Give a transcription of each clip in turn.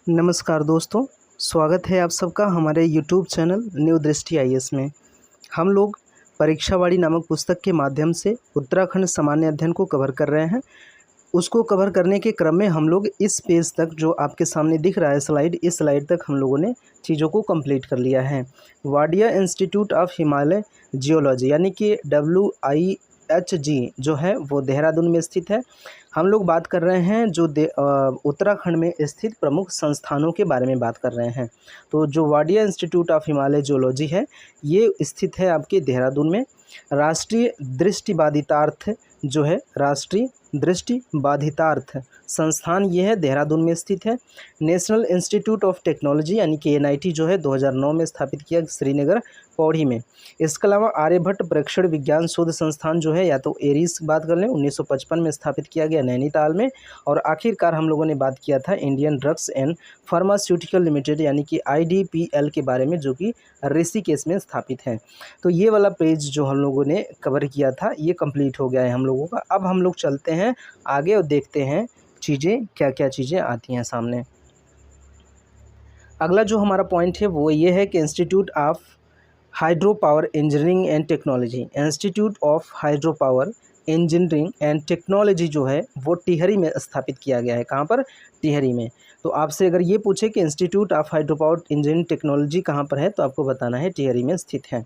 नमस्कार दोस्तों, स्वागत है आप सबका हमारे YouTube चैनल न्यू दृष्टि आईएएस में। हम लोग परीक्षावाड़ी नामक पुस्तक के माध्यम से उत्तराखंड सामान्य अध्ययन को कवर कर रहे हैं। उसको कवर करने के क्रम में हम लोग इस पेज तक जो आपके सामने दिख रहा है स्लाइड, इस स्लाइड तक हम लोगों ने चीज़ों को कंप्लीट कर लिया है। Wadia institute of Himalaya geology यानी कि WIHG जो है वो देहरादून में स्थित है। हम लोग बात कर रहे हैं जो उत्तराखंड में स्थित प्रमुख संस्थानों के बारे में बात कर रहे हैं। तो जो Wadia institute of Himalaya geology है ये स्थित है आपके देहरादून में। राष्ट्रीय दृष्टिबाधितार्थ जो है राष्ट्रीय दृष्टिबाधितार्थ संस्थान ये है देहरादून में स्थित है। नेशनल इंस्टीट्यूट ऑफ टेक्नोलॉजी यानी कि NIT जो है 2009 में स्थापित किया श्रीनगर पौड़ी में। इसके अलावा आर्यभट्ट प्रेक्षण विज्ञान शोध संस्थान जो है या तो एरीज बात कर लें 1955 में स्थापित किया गया नैनीताल में। और आखिरकार हम लोगों ने बात किया था Indian drugs and pharmaceutical limited यानी कि IDPL के बारे में जो कि ऋषिकेश में स्थापित है। तो ये वाला पेज जो हम लोगों ने कवर किया था ये कंप्लीट हो गया है हम लोगों का। अब हम लोग चलते हैं आगे और देखते हैं चीज़ें क्या क्या चीज़ें आती हैं सामने। अगला जो हमारा पॉइंट है वो ये है कि institute of hydro power engineering and technology, institute of hydro power engineering and technology जो है वो टिहरी में स्थापित किया गया है। कहाँ पर? टिहरी में। तो आपसे अगर ये पूछे कि institute of hydro power engineering technology कहाँ पर है तो आपको बताना है टिहरी में स्थित है।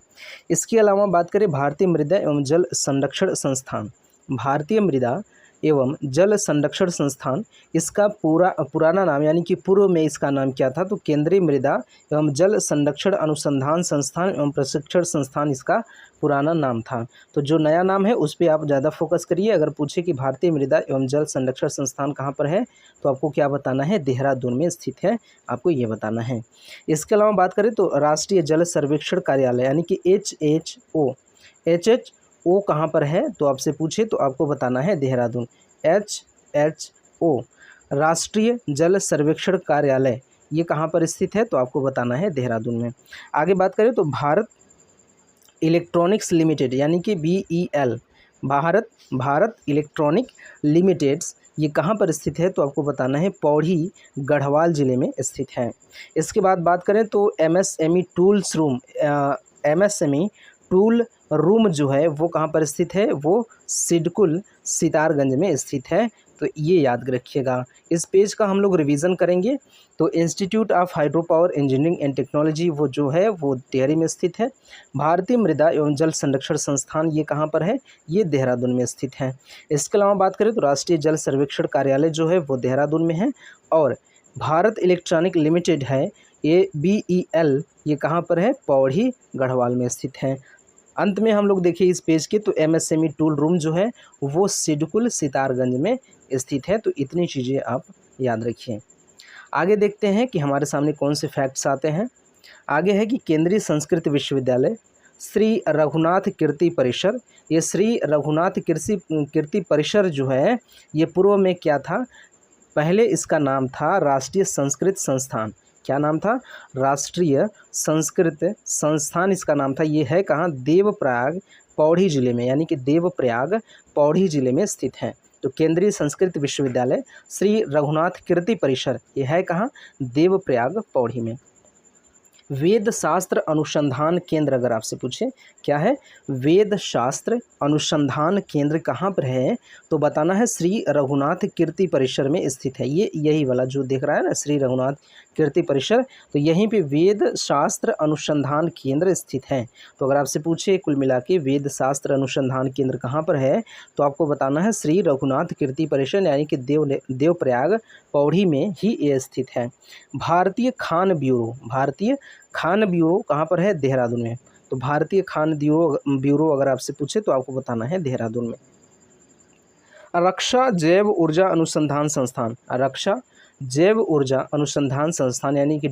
इसके अलावा बात करें भारतीय मृदा एवं जल संरक्षण संस्थान, भारतीय मृदा एवं जल संरक्षण संस्थान, इसका पुराना नाम यानी कि पूर्व में इसका नाम क्या था तो केंद्रीय मृदा एवं जल संरक्षण अनुसंधान संस्थान एवं प्रशिक्षण संस्थान इसका पुराना नाम था। तो जो नया नाम है उस पर आप ज़्यादा फोकस करिए। अगर पूछे कि भारतीय मृदा एवं जल संरक्षण संस्थान कहाँ पर है तो आपको क्या बताना है? देहरादून में स्थित है, आपको ये बताना है। इसके अलावा बात करें तो राष्ट्रीय जल सर्वेक्षण कार्यालय यानी कि HHO कहाँ पर है तो आपसे पूछे तो आपको बताना है देहरादून। HHO राष्ट्रीय जल सर्वेक्षण कार्यालय ये कहाँ पर स्थित है तो आपको बताना है देहरादून में। आगे बात करें तो भारत इलेक्ट्रॉनिक्स लिमिटेड यानी कि BEL, भारत इलेक्ट्रॉनिक लिमिटेड्स ये कहाँ पर स्थित है तो आपको बताना है पौड़ी गढ़वाल ज़िले में स्थित है। इसके बाद बात करें तो MSME tools room, MSME tool room जो है वो कहाँ पर स्थित है? वो सिडकुल सितारगंज में स्थित है। तो ये याद रखिएगा। इस पेज का हम लोग रिवीजन करेंगे। तो institute of hydro power engineering and technology वो जो है वो टिहरी में स्थित है। भारतीय मृदा एवं जल संरक्षण संस्थान ये कहाँ पर है? ये देहरादून में स्थित है। इसके अलावा बात करें तो राष्ट्रीय जल सर्वेक्षण कार्यालय जो है वो देहरादून में है। और भारत इलेक्ट्रॉनिक लिमिटेड है ये BEL ये कहाँ पर है? पौड़ी गढ़वाल में स्थित है। अंत में हम लोग देखिए इस पेज के तो MSME टूल रूम जो है वो सिडकुल सितारगंज में स्थित है। तो इतनी चीज़ें आप याद रखिए। आगे देखते हैं कि हमारे सामने कौन से फैक्ट्स आते हैं। आगे है कि केंद्रीय संस्कृत विश्वविद्यालय श्री रघुनाथ कीर्ति परिसर, ये श्री रघुनाथ कीर्ति परिसर जो है ये पूर्व में क्या था? पहले इसका नाम था राष्ट्रीय संस्कृत संस्थान। क्या नाम था? राष्ट्रीय संस्कृत संस्थान इसका नाम था। ये है कहाँ? देवप्रयाग पौड़ी जिले में यानी कि देवप्रयाग पौड़ी जिले में स्थित है। तो केंद्रीय संस्कृत विश्वविद्यालय श्री रघुनाथ कीर्ति परिसर ये है कहाँ? देवप्रयाग पौड़ी में। वेद शास्त्र अनुसंधान केंद्र अगर आपसे पूछे क्या है? वेद शास्त्र अनुसंधान केंद्र कहाँ पर है तो बताना है श्री रघुनाथ कीर्ति परिसर में स्थित है। ये यही वाला जो दिख रहा है ना श्री रघुनाथ कीर्ति परिसर, तो यहीं पे वेद शास्त्र अनुसंधान केंद्र स्थित है। तो अगर आपसे पूछे कुल मिला के वेद शास्त्र अनुसंधान केंद्र कहाँ पर है तो आपको बताना है श्री रघुनाथ कीर्ति परिसर यानी कि देवप्रयाग पौड़ी में ही ये स्थित है। भारतीय खान ब्यूरो कहाँ पर है? देहरादून में। तो भारतीय खान ब्यूरो अगर आपसे पूछे तो आपको बताना है देहरादून में। रक्षा जैव ऊर्जा अनुसंधान संस्थान, रक्षा जैव ऊर्जा अनुसंधान संस्थान यानी कि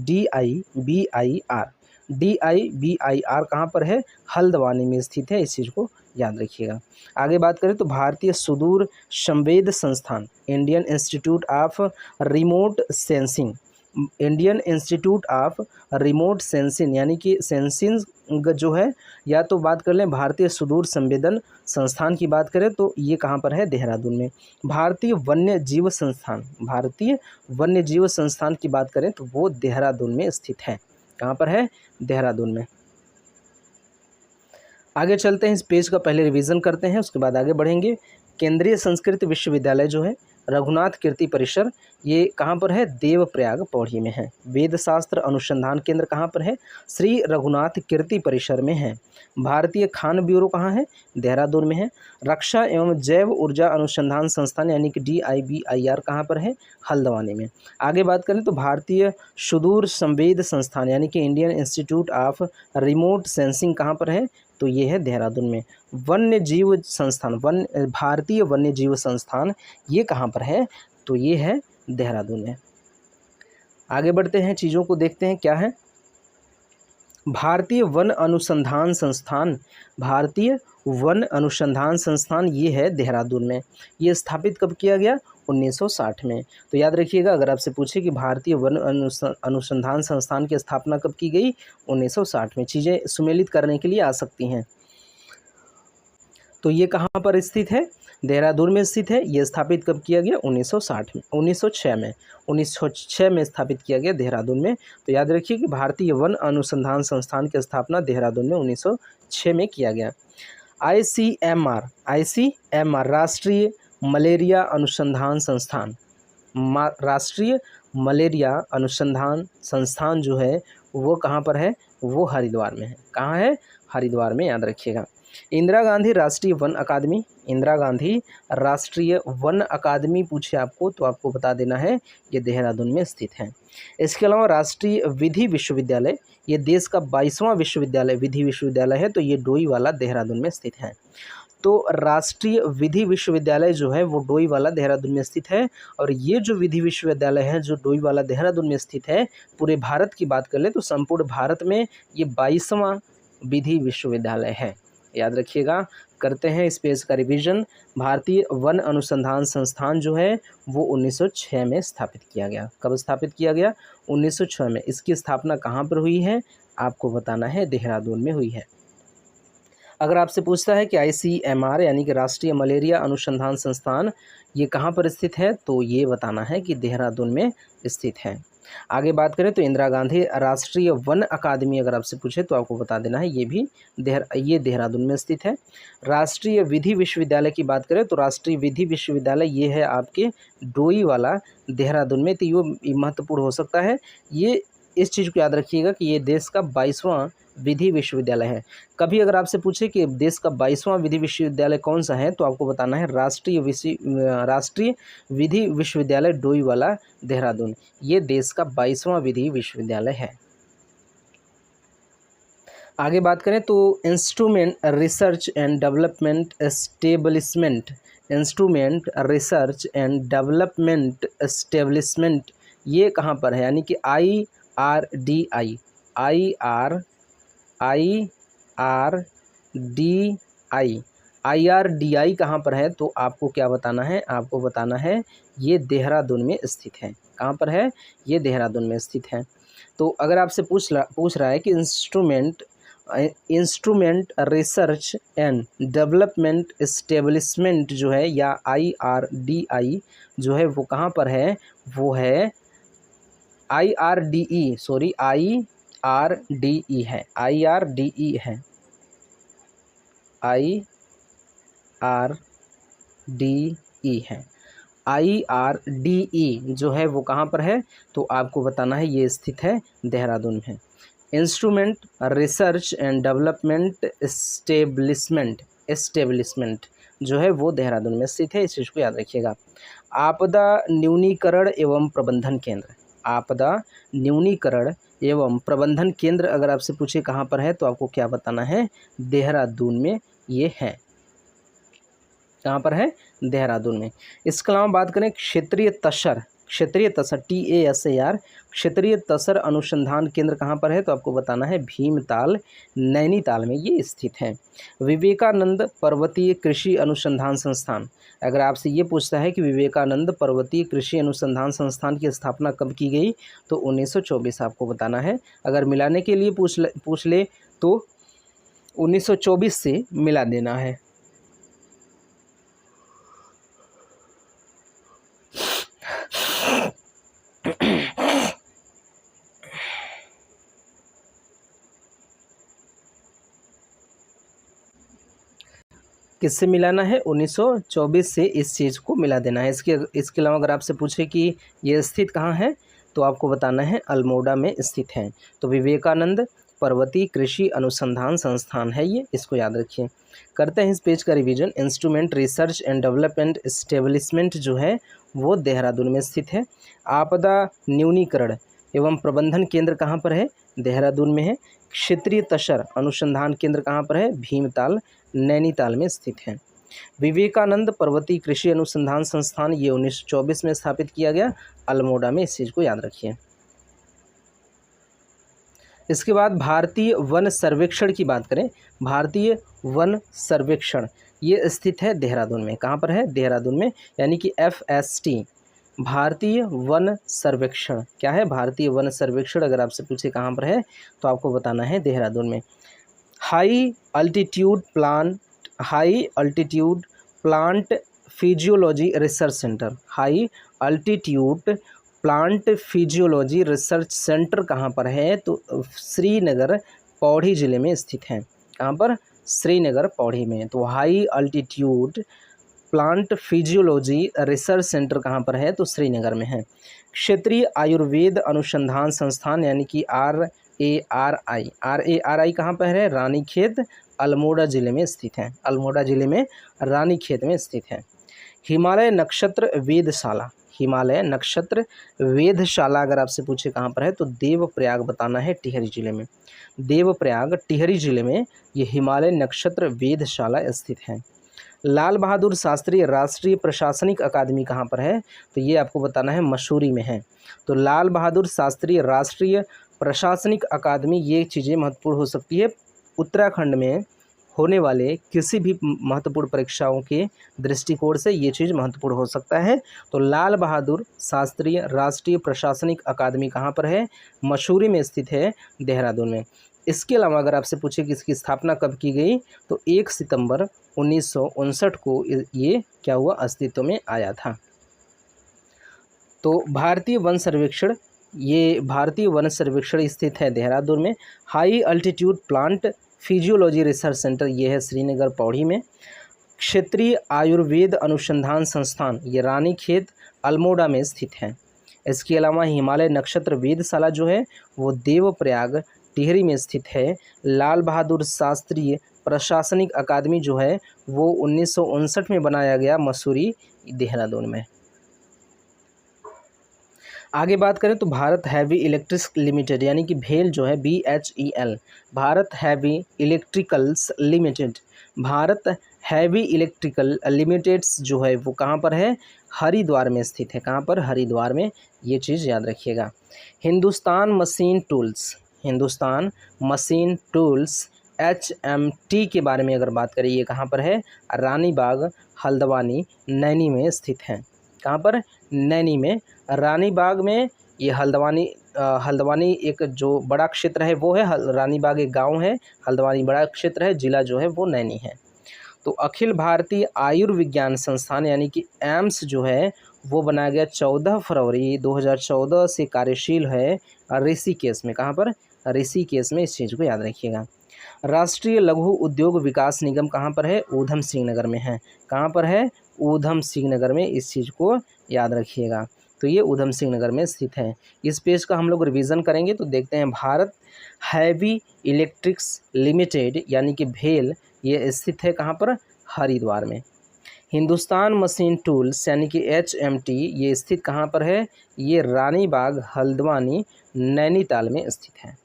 DIBIR कहाँ पर है? हल्द्वानी में स्थित है। इस चीज़ को याद रखिएगा। आगे बात करें तो भारतीय सुदूर संवेद संस्थान, Indian institute of remote sensing, Indian institute of remote sensing यानी कि सेंसिंग जो है, या तो बात कर लें भारतीय सुदूर संवेदन संस्थान की बात करें तो ये कहाँ पर है, देहरादून में। भारतीय वन्य जीव संस्थान, भारतीय वन्य जीव संस्थान की बात करें तो वो देहरादून में स्थित है। कहाँ पर है, देहरादून में। आगे चलते हैं, इस पेज का पहले रिवीजन करते हैं, उसके बाद आगे बढ़ेंगे। केंद्रीय संस्कृत विश्वविद्यालय जो है रघुनाथ कीर्ति परिसर, ये कहाँ पर है, देवप्रयाग पौड़ी में है। वेद शास्त्र अनुसंधान केंद्र कहाँ पर है, श्री रघुनाथ कीर्ति परिसर में है। भारतीय खान ब्यूरो कहाँ है, देहरादून में है। रक्षा एवं जैव ऊर्जा अनुसंधान संस्थान यानी कि DIBIR कहाँ पर है, हल्द्वानी में। आगे बात करें तो भारतीय सुदूर संवेद संस्थान यानी कि Indian institute of remote sensing कहाँ पर है, तो ये है देहरादून में। वन्य जीव संस्थान, भारतीय वन्य जीव संस्थान ये कहाँ पर है, तो ये है देहरादून में। आगे बढ़ते हैं, चीज़ों को देखते हैं क्या है। भारतीय वन अनुसंधान संस्थान, भारतीय वन अनुसंधान संस्थान ये है देहरादून में। ये स्थापित कब किया गया, 1960 में। तो याद रखिएगा, अगर आपसे पूछे कि भारतीय वन अनुसंधान संस्थान की स्थापना कब की गई, 1960 में। चीज़ें सुमेलित करने के लिए आ सकती हैं। तो ये कहाँ पर स्थित है, देहरादून में स्थित है। ये स्थापित कब किया गया, 1960 में, 1906 में स्थापित किया गया देहरादून में। तो याद रखिए कि भारतीय वन अनुसंधान संस्थान की स्थापना देहरादून में 1906 में किया गया। ICMR राष्ट्रीय मलेरिया अनुसंधान संस्थान, राष्ट्रीय मलेरिया अनुसंधान संस्थान जो है वो कहाँ पर है, वो हरिद्वार में है। कहाँ है, हरिद्वार में, याद रखिएगा। इंदिरा गांधी राष्ट्रीय वन अकादमी, इंदिरा गांधी राष्ट्रीय वन अकादमी पूछे आपको तो आपको बता देना है ये देहरादून में स्थित है। इसके अलावा राष्ट्रीय विधि विश्वविद्यालय, ये देश का 22वां विश्वविद्यालय विधि विश्वविद्यालय है, तो ये डोईवाला देहरादून में स्थित है। तो राष्ट्रीय विधि विश्वविद्यालय जो है वो डोईवाला देहरादून में स्थित है। और ये जो विधि विश्वविद्यालय है जो डोईवाला देहरादून में स्थित है, पूरे भारत की बात कर ले तो संपूर्ण भारत में ये 22वां विधि विश्वविद्यालय है। याद रखिएगा। करते हैं इस पेज का रिवीजन। भारतीय वन अनुसंधान संस्थान जो है वो 1906 में स्थापित किया गया। कब स्थापित किया गया, 1906 में। इसकी स्थापना कहाँ पर हुई है, आपको बताना है, देहरादून में हुई है। अगर आपसे पूछता है कि ICMR यानी कि राष्ट्रीय मलेरिया अनुसंधान संस्थान ये कहाँ पर स्थित है, तो ये बताना है कि देहरादून में स्थित है। आगे बात करें तो इंदिरा गांधी राष्ट्रीय वन अकादमी अगर आपसे पूछे तो आपको बता देना है ये भी ये देहरादून में स्थित है। राष्ट्रीय विधि विश्वविद्यालय की बात करें तो राष्ट्रीय विधि विश्वविद्यालय ये है आपके डोईवाला देहरादून में। तो ये महत्वपूर्ण हो सकता है। ये इस चीज़ को याद रखिएगा कि ये देश का 22वां विधि विश्वविद्यालय है। कभी अगर आपसे पूछे कि देश का 22वां विधि विश्वविद्यालय कौन सा है, तो आपको बताना है राष्ट्रीय विधि विश्वविद्यालय डोईवाला देहरादून, ये देश का 22वां विधि विश्वविद्यालय है। आगे बात करें तो instrument research and development establishment, instrument research and development establishment ये कहाँ पर है, यानी कि IRDI कहाँ पर है, तो आपको क्या बताना है, आपको बताना है ये देहरादून में स्थित है। कहाँ पर है, ये देहरादून में स्थित है। तो अगर आपसे पूछ रहा है कि instrument research and development establishment जो है या IRDI जो है वो कहाँ पर है, वो है IRDE है, IRDE है, IRDE जो है वो कहाँ पर है, तो आपको बताना है ये स्थित है देहरादून में। Instrument research and development establishment जो है वो देहरादून में स्थित है, इस चीज़ को याद रखिएगा। आपदा न्यूनीकरण एवं प्रबंधन केंद्र, आपदा न्यूनीकरण एवं प्रबंधन केंद्र अगर आपसे पूछे कहाँ पर है, तो आपको क्या बताना है, देहरादून में ये है। कहाँ पर है, देहरादून में। इसके अलावा बात करें क्षेत्रीय तसर क्षेत्रीय तसर TASAR क्षेत्रीय तसर अनुसंधान केंद्र कहाँ पर है? तो आपको बताना है भीमताल नैनीताल में ये स्थित है। विवेकानंद पर्वतीय कृषि अनुसंधान संस्थान, अगर आपसे ये पूछता है कि विवेकानंद पर्वतीय कृषि अनुसंधान संस्थान की स्थापना कब की गई, तो 1924 आपको बताना है। अगर मिलाने के लिए पूछ ले तो 1924 से मिला देना है। किससे मिलाना है? 1924 से इस चीज़ को मिला देना है। इसके अलावा अगर आपसे पूछे कि ये स्थित कहाँ है, तो आपको बताना है अल्मोड़ा में स्थित है। तो विवेकानंद पर्वतीय कृषि अनुसंधान संस्थान है ये, इसको याद रखिए। करते हैं इस पेज का revision. Instrument research and development establishment जो है वो देहरादून में स्थित है। आपदा न्यूनीकरण एवं प्रबंधन केंद्र कहाँ पर है? देहरादून में है। क्षेत्रीय तसर अनुसंधान केंद्र कहाँ पर है? भीमताल नैनीताल में स्थित है। विवेकानंद पर्वतीय कृषि अनुसंधान संस्थान ये 1924 में स्थापित किया गया, अल्मोड़ा में। इस चीज़ को याद रखिए। इसके बाद भारतीय वन सर्वेक्षण की बात करें। भारतीय वन सर्वेक्षण ये स्थित है देहरादून में। कहाँ पर है? देहरादून में, यानी कि FST भारतीय वन सर्वेक्षण क्या है? भारतीय वन सर्वेक्षण अगर आपसे पूछे कहाँ पर है, तो आपको बताना है देहरादून में। High altitude plant physiology research centre, high altitude plant physiology research centre कहाँ पर है? तो श्रीनगर पौड़ी ज़िले में स्थित है। कहाँ पर? श्रीनगर पौड़ी में। तो high altitude plant physiology research centre कहाँ पर है? तो श्रीनगर में है। क्षेत्रीय आयुर्वेद अनुसंधान संस्थान यानी कि RARI कहाँ पर है? रानीखेत अल्मोड़ा ज़िले में स्थित है। अल्मोड़ा ज़िले में रानीखेत में स्थित है। हिमालय नक्षत्र वेधशाला, हिमालय नक्षत्र वेधशाला अगर आपसे पूछे कहाँ पर है, तो देवप्रयाग बताना है, टिहरी जिले में। देवप्रयाग टिहरी जिले में ये हिमालय नक्षत्र वेधशाला स्थित है। लाल बहादुर शास्त्री राष्ट्रीय प्रशासनिक अकादमी कहाँ पर है? तो ये आपको बताना है मसूरी में है। तो लाल बहादुर शास्त्री राष्ट्रीय प्रशासनिक अकादमी, ये चीज़ें महत्वपूर्ण हो सकती है उत्तराखंड में होने वाले किसी भी महत्वपूर्ण परीक्षाओं के दृष्टिकोण से, ये चीज़ महत्वपूर्ण हो सकता है। तो लाल बहादुर शास्त्री राष्ट्रीय प्रशासनिक अकादमी कहाँ पर है? मसूरी में स्थित है, देहरादून में। इसके अलावा अगर आपसे पूछे कि इसकी स्थापना कब की गई, तो 1 सितंबर 1959 को ये क्या हुआ? अस्तित्व में आया था। तो भारतीय वन सर्वेक्षण, ये भारतीय वन सर्वेक्षण स्थित है देहरादून में। High altitude plant physiology research centre ये है श्रीनगर पौड़ी में। क्षेत्रीय आयुर्वेद अनुसंधान संस्थान ये रानीखेत अल्मोड़ा में स्थित है। इसके अलावा हिमालय नक्षत्र वेधशाला जो है वो देवप्रयाग टिहरी में स्थित है। लाल बहादुर शास्त्री प्रशासनिक अकादमी जो है वो 1959 में बनाया गया, मसूरी देहरादून में। आगे बात करें तो भारत हैवी इलेक्ट्रिक्स लिमिटेड यानी कि भेल जो है BHEL, Bharat heavy electricals limited, Bharat heavy electrical limiteds जो है वो कहाँ पर है? हरिद्वार में स्थित है। कहाँ पर? हरिद्वार में, ये चीज़ याद रखिएगा। Hindustan machine tools, Hindustan machine tools HMT के बारे में अगर बात करें, ये कहाँ पर है? रानीबाग हल्द्वानी नैनी में स्थित है। कहाँ पर? नैनी में, रानीबाग में। ये हल्द्वानी एक जो बड़ा क्षेत्र है वो है, रानीबाग एक गांव है, हल्द्वानी बड़ा क्षेत्र है, जिला जो है वो नैनी है। तो अखिल भारतीय आयुर्विज्ञान संस्थान यानी कि एम्स जो है वो बनाया गया 14 फरवरी 2014 से कार्यशील है ऋषिकेश में। कहाँ पर? ऋषिकेश में। इस चीज़ को याद रखिएगा। राष्ट्रीय लघु उद्योग विकास निगम कहाँ पर है? ऊधम सिंह नगर में है। कहाँ पर है? ऊधम सिंह नगर में। इस चीज़ को याद रखिएगा। तो ये ऊधम सिंह नगर में स्थित है। इस पेज का हम लोग रिवीजन करेंगे तो देखते हैं। भारत हैवी इलेक्ट्रिक्स लिमिटेड यानी कि भेल, ये स्थित है कहाँ पर? हरिद्वार में। हिंदुस्तान मशीन टूल्स यानी कि HMT, ये स्थित कहाँ पर है? ये रानीबाग हल्द्वानी नैनीताल में स्थित है।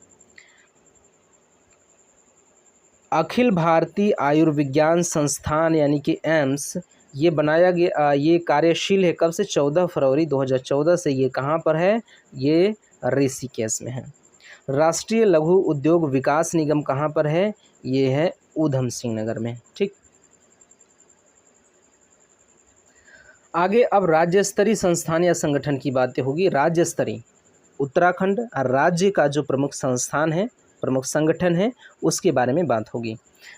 अखिल भारतीय आयुर्विज्ञान संस्थान यानी कि एम्स ये बनाया गया, ये कार्यशील है कब से? 14 फरवरी 2014 से। ये कहाँ पर है? ये ऋषिकेश में है। राष्ट्रीय लघु उद्योग विकास निगम कहाँ पर है? ये है ऊधम सिंह नगर में। ठीक, आगे अब राज्य स्तरीय संस्थान या संगठन की बातें होगी। राज्य स्तरीय उत्तराखंड राज्य का जो प्रमुख संस्थान है, प्रमुख संगठन है, उसके बारे में बात होगी।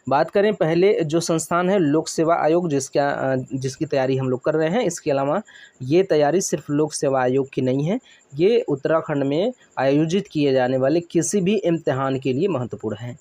बात करें पहले जो संस्थान है लोक सेवा आयोग, जिसकी तैयारी हम लोग कर रहे हैं। इसके अलावा ये तैयारी सिर्फ लोक सेवा आयोग की नहीं है, ये उत्तराखंड में आयोजित किए जाने वाले किसी भी इम्तिहान के लिए महत्वपूर्ण है।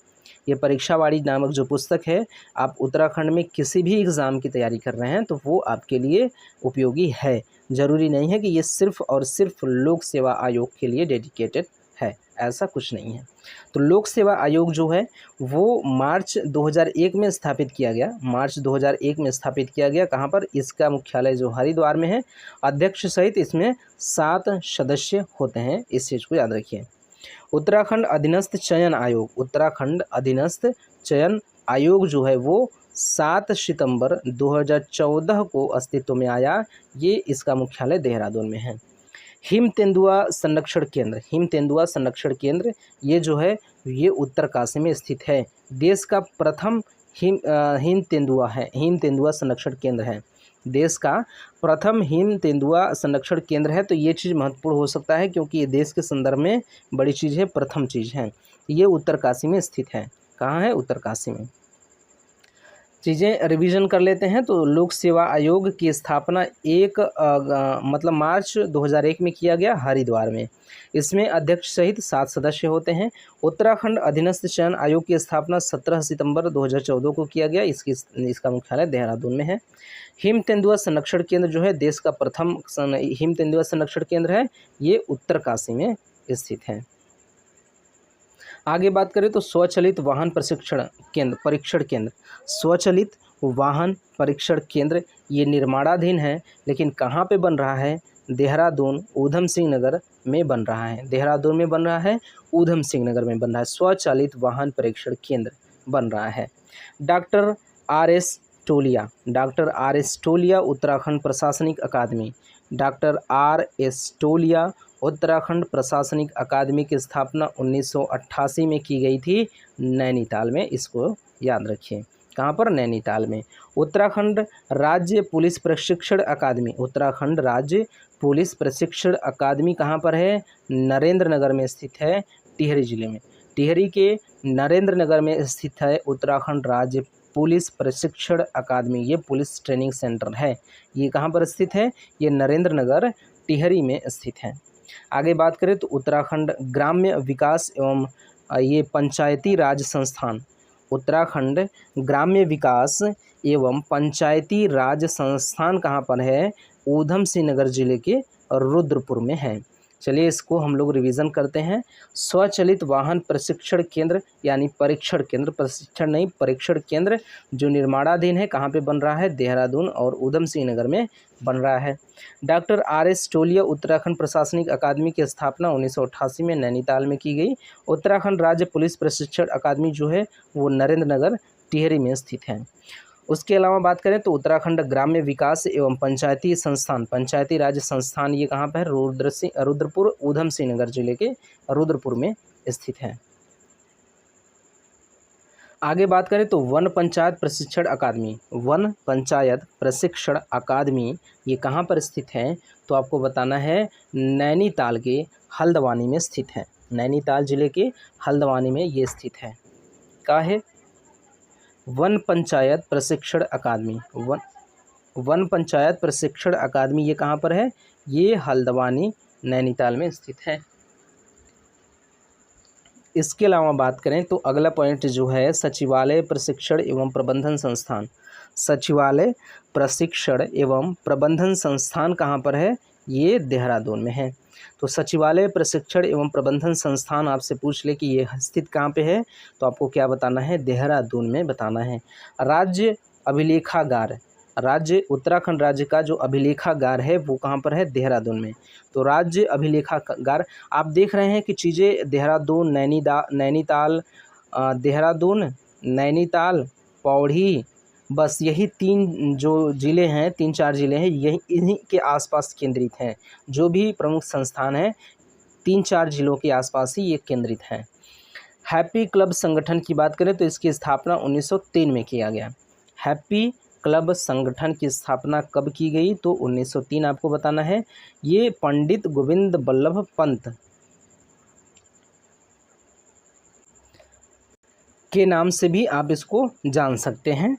ये परीक्षावाड़ी नामक जो पुस्तक है, आप उत्तराखंड में किसी भी एग्ज़ाम की तैयारी कर रहे हैं तो वो आपके लिए उपयोगी है। ज़रूरी नहीं है कि ये सिर्फ़ और सिर्फ लोक सेवा आयोग के लिए डेडिकेटेड है, ऐसा कुछ नहीं है। तो लोक सेवा आयोग जो है वो मार्च 2001 में स्थापित किया गया। मार्च 2001 में स्थापित किया गया। कहाँ पर? इसका मुख्यालय जो हरिद्वार में है। अध्यक्ष सहित इसमें 7 सदस्य होते हैं, इस चीज़ को याद रखिए। उत्तराखंड अधीनस्थ चयन आयोग, उत्तराखंड अधीनस्थ चयन आयोग जो है वो 7 सितंबर 2014 को अस्तित्व में आया। ये इसका मुख्यालय देहरादून में है। हिम तेंदुआ संरक्षण केंद्र, हिम तेंदुआ संरक्षण केंद्र ये जो है ये उत्तरकाशी में स्थित है। देश का प्रथम हिम तेंदुआ संरक्षण केंद्र है। देश का प्रथम हिम तेंदुआ संरक्षण केंद्र है। तो ये चीज़ महत्वपूर्ण हो सकता है क्योंकि ये देश के संदर्भ में बड़ी चीज़ है, प्रथम चीज़ है। ये उत्तरकाशी में स्थित है। कहाँ है? उत्तरकाशी में। चीज़ें रिवीजन कर लेते हैं। तो लोक सेवा आयोग की स्थापना मतलब मार्च 2001 में किया गया हरिद्वार में। इसमें अध्यक्ष सहित 7 सदस्य होते हैं। उत्तराखंड अधीनस्थ चयन आयोग की स्थापना 17 सितंबर 2014 को किया गया। इसका मुख्यालय देहरादून में है। हिम तेंदुआ संरक्षण केंद्र जो है देश का प्रथम हिम तेंदुआ संरक्षण केंद्र है, ये उत्तरकाशी में स्थित है। आगे बात करें तो स्वचालित वाहन परीक्षण केंद्र, स्वचालित वाहन परीक्षण केंद्र ये निर्माणाधीन है, लेकिन कहाँ पे बन रहा है? देहरादून ऊधम सिंह नगर में बन रहा है। देहरादून में बन रहा है, ऊधम सिंह नगर में बन रहा है। स्वचालित वाहन परीक्षण केंद्र बन रहा है। Doctor R.S. टोलिया उत्तराखंड प्रशासनिक अकादमी, डॉक्टर R.S. टोलिया उत्तराखंड प्रशासनिक अकादमी की स्थापना 1988 में की गई थी नैनीताल में। इसको याद रखिए। कहाँ पर? नैनीताल में। उत्तराखंड राज्य पुलिस प्रशिक्षण अकादमी, उत्तराखंड राज्य पुलिस प्रशिक्षण अकादमी कहाँ पर है? नरेंद्र नगर में स्थित है, टिहरी जिले में। टिहरी के नरेंद्र नगर में स्थित है उत्तराखंड राज्य पुलिस प्रशिक्षण अकादमी। ये पुलिस ट्रेनिंग सेंटर है। ये कहाँ पर स्थित है? ये नरेंद्र नगर टिहरी में स्थित है। आगे बात करें तो उत्तराखंड ग्राम्य विकास एवं ये पंचायती राज संस्थान, उत्तराखंड ग्राम्य विकास एवं पंचायती राज संस्थान कहाँ पर है? ऊधम सिंह नगर जिले के रुद्रपुर में है। चलिए इसको हम लोग रिवीजन करते हैं। स्वचालित वाहन प्रशिक्षण केंद्र यानी परीक्षण केंद्र, प्रशिक्षण नहीं परीक्षण केंद्र जो निर्माणाधीन है, कहाँ पे बन रहा है? देहरादून और ऊधम सिंह नगर में बन रहा है। Doctor R.S. टोलिया उत्तराखंड प्रशासनिक अकादमी की स्थापना 1988 में नैनीताल में की गई। उत्तराखंड राज्य पुलिस प्रशिक्षण अकादमी जो है वो नरेंद्र नगर टिहरी में स्थित है। उसके अलावा बात करें तो उत्तराखंड ग्राम्य विकास एवं पंचायती संस्थान, पंचायती राज संस्थान ये कहाँ पर है? रुद्रपुर ऊधम सिंह नगर जिले के रुद्रपुर में स्थित है। आगे बात करें तो वन पंचायत प्रशिक्षण अकादमी, वन पंचायत प्रशिक्षण अकादमी ये कहाँ पर स्थित है? तो आपको बताना है नैनीताल के हल्द्वानी में स्थित है। नैनीताल जिले के हल्द्वानी में ये स्थित है। क्या है? वन पंचायत प्रशिक्षण अकादमी, वन पंचायत प्रशिक्षण अकादमी ये कहाँ पर है? ये हल्द्वानी नैनीताल में स्थित है। इसके अलावा बात करें तो अगला पॉइंट जो है सचिवालय प्रशिक्षण एवं प्रबंधन संस्थान, सचिवालय प्रशिक्षण एवं प्रबंधन संस्थान कहाँ पर है? ये देहरादून में है। तो सचिवालय प्रशिक्षण एवं प्रबंधन संस्थान आपसे पूछ ले कि ये स्थित कहाँ पे है, तो आपको क्या बताना है? देहरादून में बताना है। राज्य अभिलेखागार, राज्य उत्तराखंड राज्य का जो अभिलेखागार है वो कहाँ पर है? देहरादून में। तो राज्य अभिलेखागार आप देख रहे हैं कि चीज़ें देहरादून, देहरादून, नैनीताल, पौड़ी, बस यही 3 जो ज़िले हैं, 3-4 ज़िले हैं, यही इन्हीं के आसपास केंद्रित हैं। जो भी प्रमुख संस्थान हैं 3-4 ज़िलों के आसपास ही ये केंद्रित हैं। हैप्पी क्लब संगठन की बात करें तो इसकी स्थापना 1903 में किया गया। हैप्पी क्लब संगठन की स्थापना कब की गई तो 1903 आपको बताना है। ये पंडित गोविंद बल्लभ पंत के नाम से भी आप इसको जान सकते हैं।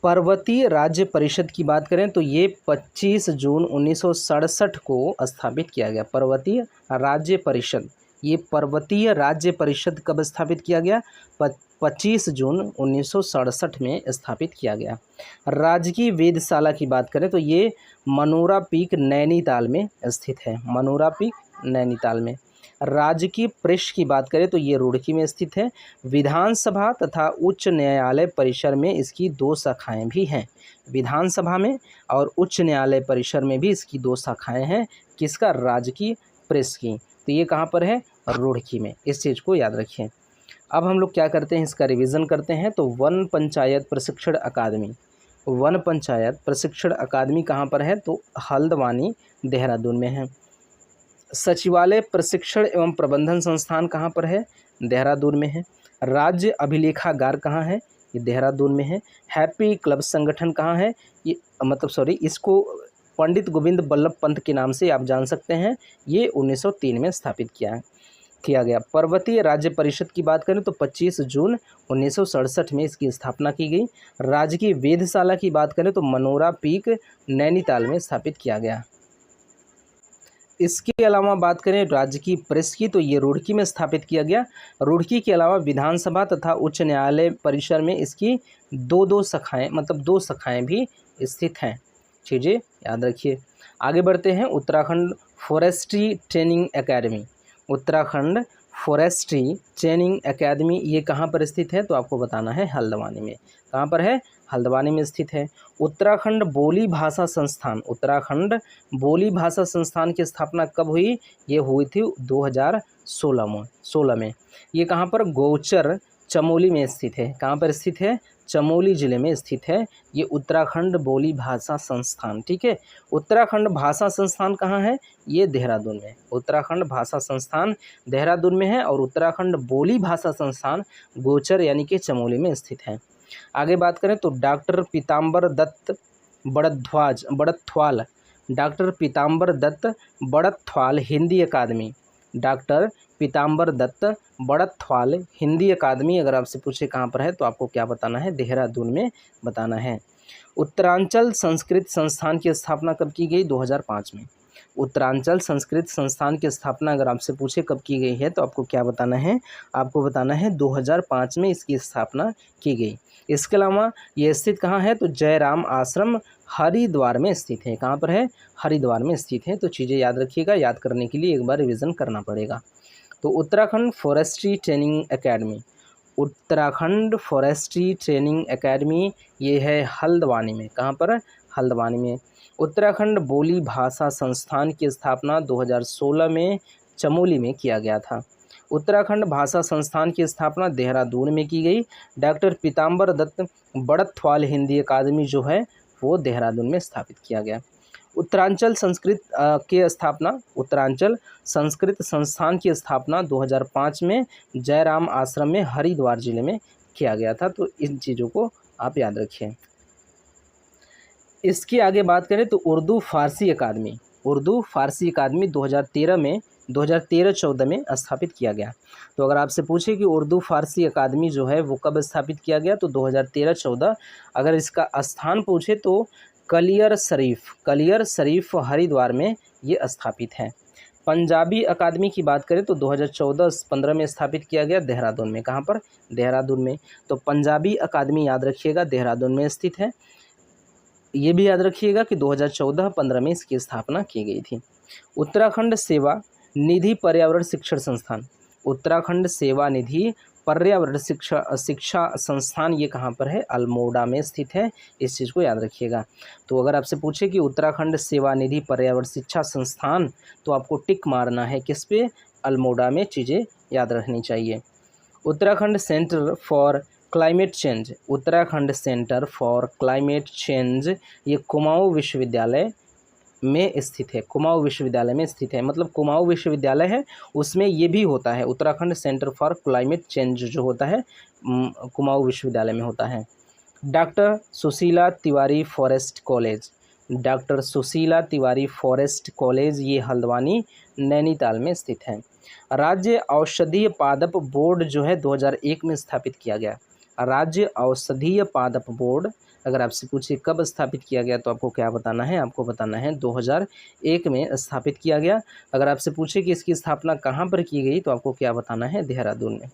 पर्वतीय राज्य परिषद की बात करें तो ये 25 जून 1967 को स्थापित किया गया। पर्वतीय राज्य परिषद, ये पर्वतीय राज्य परिषद कब स्थापित किया गया? 25 जून 1967 में स्थापित किया गया। राजकीय वेधशाला की बात करें तो ये मनोरा पीक नैनीताल में स्थित है। मनोरा पीक नैनीताल में। राजकीय प्रेस की बात करें तो ये रुड़की में स्थित है। विधानसभा तथा उच्च न्यायालय परिसर में इसकी 2 शाखाएं भी हैं। विधानसभा में और उच्च न्यायालय परिसर में भी इसकी 2 शाखाएं हैं। किसका? राजकीय प्रेस की। तो ये कहाँ पर है? रुड़की में। इस चीज़ को याद रखिए। अब हम लोग क्या करते हैं, इसका रिवीजन करते हैं। तो वन पंचायत प्रशिक्षण अकादमी, वन पंचायत प्रशिक्षण अकादमी कहाँ पर है? तो हल्द्वानी देहरादून में है। सचिवालय प्रशिक्षण एवं प्रबंधन संस्थान कहाँ पर है? देहरादून में है। राज्य अभिलेखागार कहाँ है? ये देहरादून में है। हैप्पी क्लब संगठन कहाँ है? ये इसको पंडित गोविंद बल्लभ पंत के नाम से आप जान सकते हैं। ये 1903 में स्थापित किया गया। पर्वतीय राज्य परिषद की बात करें तो 25 जून 1967 में इसकी स्थापना की गई। राजकीय वेधशाला की बात करें तो मनोरा पीक नैनीताल में स्थापित किया गया। इसके अलावा बात करें राजकीय प्रेस की तो ये रुड़की में स्थापित किया गया। रुड़की के अलावा विधानसभा तथा उच्च न्यायालय परिसर में इसकी 2 शाखाएं, मतलब 2 शाखाएं भी स्थित हैं। चीज़ें याद रखिए। आगे बढ़ते हैं। Uttarakhand forestry training academy, Uttarakhand forestry training academy ये कहाँ पर स्थित है? तो आपको बताना है हल्द्वानी में। कहाँ पर है? हल्द्वानी में स्थित है। उत्तराखंड बोली भाषा संस्थान, उत्तराखंड बोली भाषा संस्थान की स्थापना कब हुई? ये हुई थी 2016 में। ये कहाँ पर? गौचर चमोली में स्थित है। कहाँ पर स्थित है? चमोली जिले में स्थित है ये उत्तराखंड बोली भाषा संस्थान। ठीक है। उत्तराखंड भाषा संस्थान कहाँ है? ये देहरादून में। उत्तराखंड भाषा संस्थान देहरादून में है और उत्तराखंड बोली भाषा संस्थान गौचर यानी कि चमोली में स्थित है। आगे बात करें तो डॉक्टर पीताम्बर दत्त बड़थवाल, डॉक्टर पीताम्बर दत्त बड़थवाल हिंदी अकादमी, डॉक्टर पीताम्बर दत्त बड़थवाल हिंदी अकादमी अगर आपसे पूछे कहाँ पर है तो आपको क्या बताना है? देहरादून में बताना है। उत्तरांचल संस्कृत संस्थान की स्थापना कब की गई? 2005 में। उत्तरांचल संस्कृत संस्थान की स्थापना अगर आपसे पूछे कब की गई है तो आपको क्या बताना है? आपको बताना है 2005 में इसकी स्थापना की गई। इसके अलावा ये स्थित कहाँ है? तो जयराम आश्रम हरिद्वार में स्थित है। कहाँ पर है? हरिद्वार में स्थित है। तो चीज़ें याद रखिएगा। याद करने के लिए एक बार रिवीजन करना पड़ेगा। तो Uttarakhand forestry training academy, Uttarakhand forestry training academy ये है हल्द्वानी में। कहाँ पर? हल्द्वानी में। उत्तराखंड बोली भाषा संस्थान की स्थापना 2016 में चमोली में किया गया था। उत्तराखंड भाषा संस्थान की स्थापना देहरादून में की गई। डॉक्टर पीताम्बर दत्त बड़थवाल हिंदी अकादमी जो है वो देहरादून में स्थापित किया गया। उत्तरांचल उत्तरांचल संस्कृत संस्थान की स्थापना 2005 में जयराम आश्रम में हरिद्वार जिले में किया गया था। तो इन चीज़ों को आप याद रखिए। इसकी आगे बात करें तो उर्दू फारसी अकादमी, उर्दू फारसी अकादमी 2013-14 में स्थापित किया गया। तो अगर आपसे पूछे कि उर्दू फारसी अकादमी जो है वो कब स्थापित किया गया तो 2013-14। अगर इसका स्थान पूछे तो कलियर शरीफ हरिद्वार में ये स्थापित है। पंजाबी अकादमी की बात करें तो 2014-15 में स्थापित किया गया देहरादून में। कहाँ पर? देहरादून में। तो पंजाबी अकादमी याद रखिएगा देहरादून में स्थित है। ये भी याद रखिएगा कि 2014-15 में इसकी स्थापना की गई थी। उत्तराखंड सेवा निधि पर्यावरण शिक्षण संस्थान, उत्तराखंड सेवा निधि पर्यावरण शिक्षा संस्थान ये कहाँ पर है? अल्मोड़ा में स्थित है। इस चीज़ को याद रखिएगा। तो अगर आपसे पूछे कि उत्तराखंड सेवा निधि पर्यावरण शिक्षा संस्थान तो आपको टिक मारना है किस पे? अल्मोड़ा में। चीज़ें याद रखनी चाहिए। Uttarakhand centre for climate change, Uttarakhand centre for climate change, ये कुमाऊं विश्वविद्यालय में स्थित है। कुमाऊं विश्वविद्यालय में स्थित है, मतलब कुमाऊं विश्वविद्यालय है उसमें ये भी होता है। Uttarakhand centre for climate change जो होता है कुमाऊं विश्वविद्यालय में होता है। Doctor Sushila Tiwari forest college, doctor Sushila Tiwari forest college ये हल्द्वानी नैनीताल में स्थित है। राज्य औषधीय पादप बोर्ड जो है 2001 में स्थापित किया गया। राज्य औषधीय पादप बोर्ड अगर आपसे पूछे कब स्थापित किया गया तो आपको क्या बताना है, आपको बताना है 2001 में स्थापित किया गया। अगर आपसे पूछे कि इसकी स्थापना कहाँ पर की गई तो आपको क्या बताना है, देहरादून में।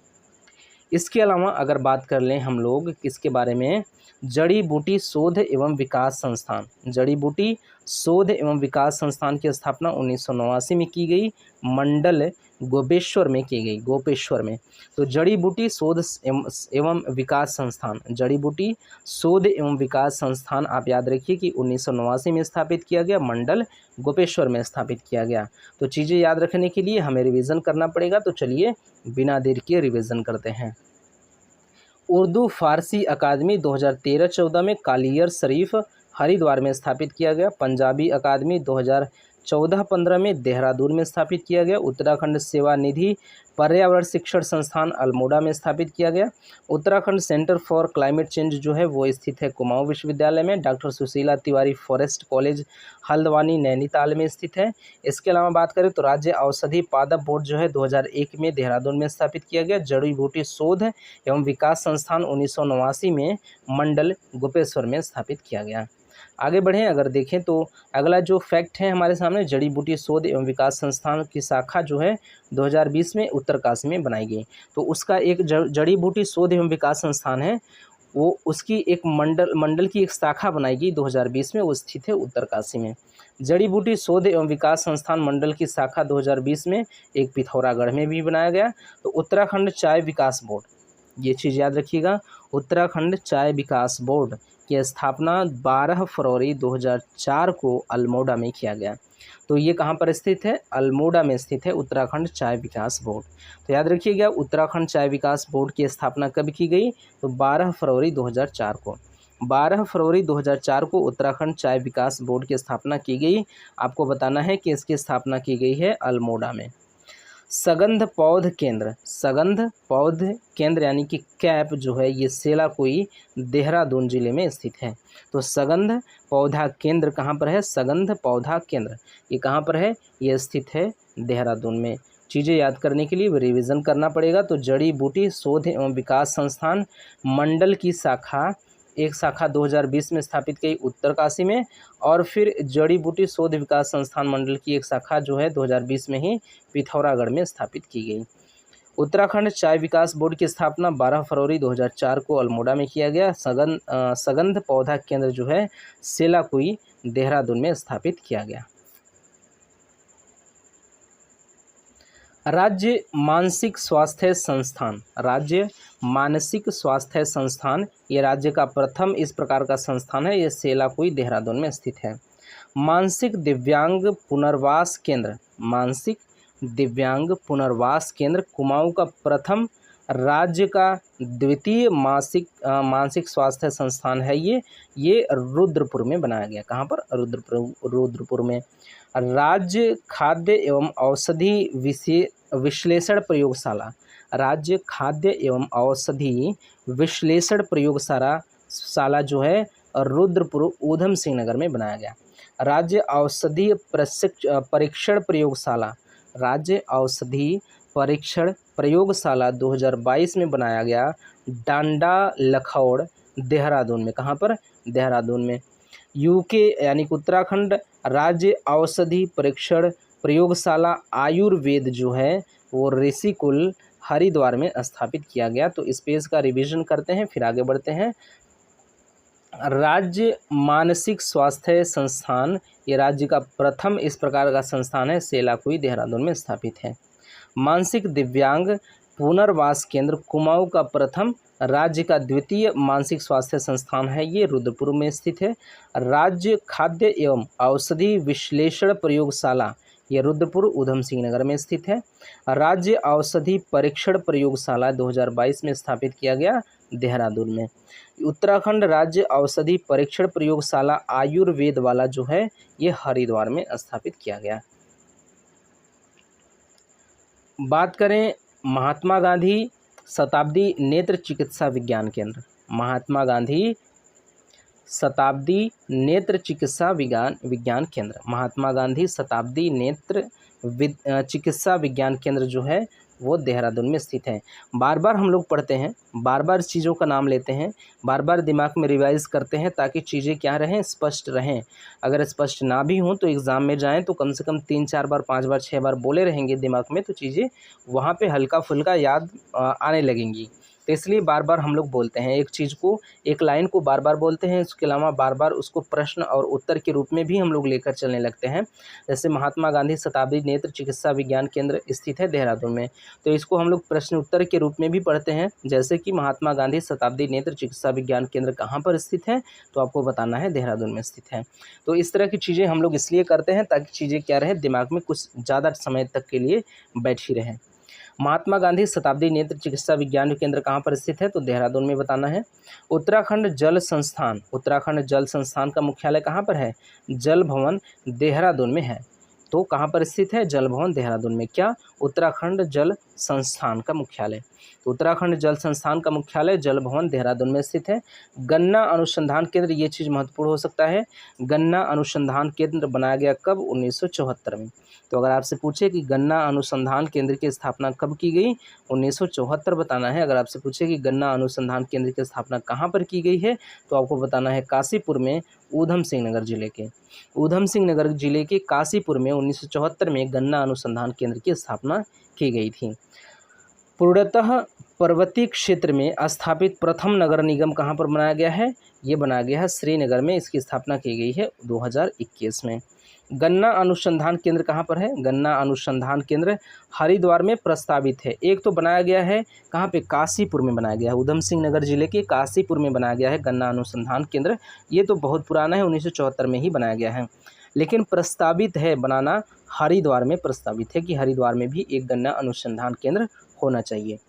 इसके अलावा अगर बात कर लें हम लोग किसके बारे में, जड़ी बूटी शोध एवं विकास संस्थान, जड़ी बूटी शोध एवं विकास संस्थान की स्थापना 1989 में की गई, मंडल गोपेश्वर में की गई, गोपेश्वर में। तो जड़ी बूटी शोध एवं विकास संस्थान, जड़ी बूटी शोध एवं विकास संस्थान आप याद रखिए कि 1989 में स्थापित किया गया, मंडल गोपेश्वर में स्थापित किया गया। तो चीज़ें याद रखने के लिए हमें रिवीजन करना पड़ेगा, तो चलिए बिना देर के रिवीजन करते हैं। उर्दू फारसी अकादमी 2013-14 में कालियर शरीफ हरिद्वार में स्थापित किया गया। पंजाबी अकादमी 2014-15 में देहरादून में स्थापित किया गया। उत्तराखंड सेवा निधि पर्यावरण शिक्षण संस्थान अल्मोड़ा में स्थापित किया गया। Uttarakhand centre for climate change जो है वो स्थित है कुमाऊं विश्वविद्यालय में। Doctor Sushila Tiwari forest college Haldwani Nainital में स्थित है। इसके अलावा बात करें तो राज्य औषधि पादप बोर्ड जो है 2001 में देहरादून में स्थापित किया गया। जड़ी बूटी शोध एवं विकास संस्थान 1989 में मंडल गोपेश्वर में स्थापित किया गया। आगे बढ़ें, अगर देखें तो अगला जो फैक्ट है हमारे सामने, जड़ी बूटी शोध एवं विकास संस्थान की शाखा जो है 2020 में उत्तरकाशी में बनाई गई। तो उसका एक जड़ी बूटी शोध एवं विकास संस्थान है, वो उसकी एक मंडल की एक शाखा बनाई गई 2020 में, वो स्थित है उत्तरकाशी में। जड़ी बूटी शोध एवं विकास संस्थान मंडल की शाखा 2020 में एक पिथौरागढ़ में भी बनाया गया। तो उत्तराखंड चाय विकास बोर्ड, ये चीज़ याद रखिएगा, उत्तराखंड चाय विकास बोर्ड की स्थापना 12 फरवरी 2004 को अल्मोड़ा में किया गया। तो ये कहाँ पर स्थित है, अल्मोड़ा में स्थित है उत्तराखंड चाय विकास बोर्ड। तो याद रखिएगा उत्तराखंड चाय विकास बोर्ड की स्थापना कब की गई, तो 12 फरवरी 2004 को। 12 फरवरी 2004 को उत्तराखंड चाय विकास बोर्ड की स्थापना की गई। आपको बताना है कि इसकी स्थापना की गई है अल्मोड़ा में। सगंध पौध केंद्र, सगंध पौध केंद्र यानी कि कैप जो है ये सेलाकुई देहरादून जिले में स्थित है। तो सगंध पौधा केंद्र कहाँ पर है, सगंध पौधा केंद्र ये कहाँ पर है, ये स्थित है देहरादून में। चीज़ें याद करने के लिए रिवीजन करना पड़ेगा। तो जड़ी बूटी शोध एवं विकास संस्थान मंडल की शाखा, एक शाखा 2020 में स्थापित की उत्तरकाशी में, और फिर जड़ी बूटी शोध विकास संस्थान मंडल की एक शाखा जो है 2020 में ही पिथौरागढ़ में स्थापित की गई। उत्तराखंड चाय विकास बोर्ड की स्थापना 12 फरवरी 2004 को अल्मोड़ा में किया गया। सगंध पौधा केंद्र जो है सेलाकुई देहरादून में स्थापित किया गया। राज्य मानसिक स्वास्थ्य संस्थान, राज्य मानसिक स्वास्थ्य संस्थान ये राज्य का प्रथम इस प्रकार का संस्थान है, ये सेलाकुई देहरादून में स्थित है। मानसिक दिव्यांग पुनर्वास केंद्र, मानसिक दिव्यांग पुनर्वास केंद्र कुमाऊं का प्रथम, राज्य का द्वितीय मानसिक स्वास्थ्य संस्थान है ये रुद्रपुर में बनाया गया। कहाँ पर, रुद्रपुर में। राज्य खाद्य एवं औषधि विश्लेषण प्रयोगशाला, राज्य खाद्य एवं औषधि विश्लेषण प्रयोगशाला जो है रुद्रपुर ऊधम सिंह नगर में बनाया गया। राज्य औषधि परीक्षण प्रयोगशाला, राज्य औषधि परीक्षण प्रयोगशाला 2022 में बनाया गया डांडा लखौड़ देहरादून में। कहाँ पर, देहरादून में। यूके यानी कि उत्तराखंड राज्य औषधि परीक्षण प्रयोगशाला आयुर्वेद जो है वो ऋषिकुल हरिद्वार में स्थापित किया गया। तो इस पेज का रिवीजन करते हैं फिर आगे बढ़ते हैं। राज्य मानसिक स्वास्थ्य संस्थान ये राज्य का प्रथम इस प्रकार का संस्थान है, सेलाकुई देहरादून में स्थापित है। मानसिक दिव्यांग पुनर्वास केंद्र कुमाऊं का प्रथम, राज्य का द्वितीय मानसिक स्वास्थ्य संस्थान है, ये रुद्रपुर में स्थित है। राज्य खाद्य एवं औषधि विश्लेषण प्रयोगशाला ये रुद्रपुर ऊधम सिंह नगर में स्थित है। राज्य औषधि परीक्षण प्रयोगशाला 2022 में स्थापित किया गया देहरादून में। उत्तराखंड राज्य औषधि परीक्षण प्रयोगशाला आयुर्वेद वाला जो है ये हरिद्वार में स्थापित किया गया। बात करें महात्मा गांधी शताब्दी नेत्र चिकित्सा विज्ञान केंद्र, महात्मा गांधी शताब्दी नेत्र चिकित्सा विज्ञान केंद्र, महात्मा गांधी शताब्दी नेत्र चिकित्सा विज्ञान केंद्र जो है वो देहरादून में स्थित है। बार बार हम लोग पढ़ते हैं, बार बार चीज़ों का नाम लेते हैं, बार बार दिमाग में रिवाइज करते हैं ताकि चीज़ें क्या रहें, स्पष्ट रहें। अगर स्पष्ट ना भी हों तो एग्ज़ाम में जाएं तो कम से कम 3-4 बार 5 बार 6 बार बोले रहेंगे दिमाग में, तो चीज़ें वहाँ पे हल्का फुल्का याद आने लगेंगी। तो इसलिए बार बार हम लोग बोलते हैं एक चीज़ को, एक लाइन को बार बार बोलते हैं, इसके अलावा बार बार उसको प्रश्न और उत्तर के रूप में भी हम लोग लेकर चलने लगते हैं। जैसे महात्मा गांधी शताब्दी नेत्र चिकित्सा विज्ञान केंद्र स्थित है देहरादून में, तो इसको हम लोग प्रश्न उत्तर के रूप में भी पढ़ते हैं। जैसे कि महात्मा गांधी शताब्दी नेत्र चिकित्सा विज्ञान केंद्र कहाँ पर स्थित है, तो आपको बताना है देहरादून में स्थित है। तो इस तरह की चीज़ें हम लोग इसलिए करते हैं ताकि चीज़ें क्या रहे, दिमाग में कुछ ज़्यादा समय तक के लिए बैठी रहें। महात्मा गांधी शताब्दी नेत्र चिकित्सा विज्ञान केंद्र कहाँ पर स्थित है, तो देहरादून में बताना है। उत्तराखंड जल संस्थान, उत्तराखंड जल संस्थान का मुख्यालय कहाँ पर है, जल भवन देहरादून में है। तो कहाँ पर स्थित है, जल भवन देहरादून में। क्या, उत्तराखंड जल संस्थान का मुख्यालय। तो उत्तराखंड जल संस्थान का मुख्यालय जल भवन देहरादून में स्थित है। गन्ना अनुसंधान केंद्र, ये चीज़ महत्वपूर्ण हो सकता है, गन्ना अनुसंधान केंद्र बनाया गया कब, 1974 में। तो अगर आपसे पूछे कि गन्ना अनुसंधान केंद्र की स्थापना कब की गई, 1974 बताना है। अगर आपसे पूछे कि गन्ना अनुसंधान केंद्र की स्थापना कहाँ पर की गई है, तो आपको बताना है काशीपुर में, ऊधम सिंह नगर जिले के, ऊधम सिंह नगर जिले के काशीपुर में 1974 में गन्ना अनुसंधान केंद्र की स्थापना की गई थी। पूर्णतः पर्वतीय क्षेत्र में स्थापित प्रथम नगर निगम कहाँ पर बनाया गया है, ये बनाया गया है श्रीनगर में, इसकी स्थापना की गई है 2021 में। गन्ना अनुसंधान केंद्र कहाँ पर है, गन्ना अनुसंधान केंद्र हरिद्वार में प्रस्तावित है। एक तो बनाया गया है कहाँ पे, काशीपुर में बनाया गया है, ऊधम सिंह नगर जिले के काशीपुर में बनाया गया है गन्ना अनुसंधान केंद्र। ये तो बहुत पुराना है, 1974 में ही बनाया गया है, लेकिन प्रस्तावित है बनाना हरिद्वार में प्रस्तावित है कि हरिद्वार में भी एक गन्ना अनुसंधान केंद्र होना चाहिए।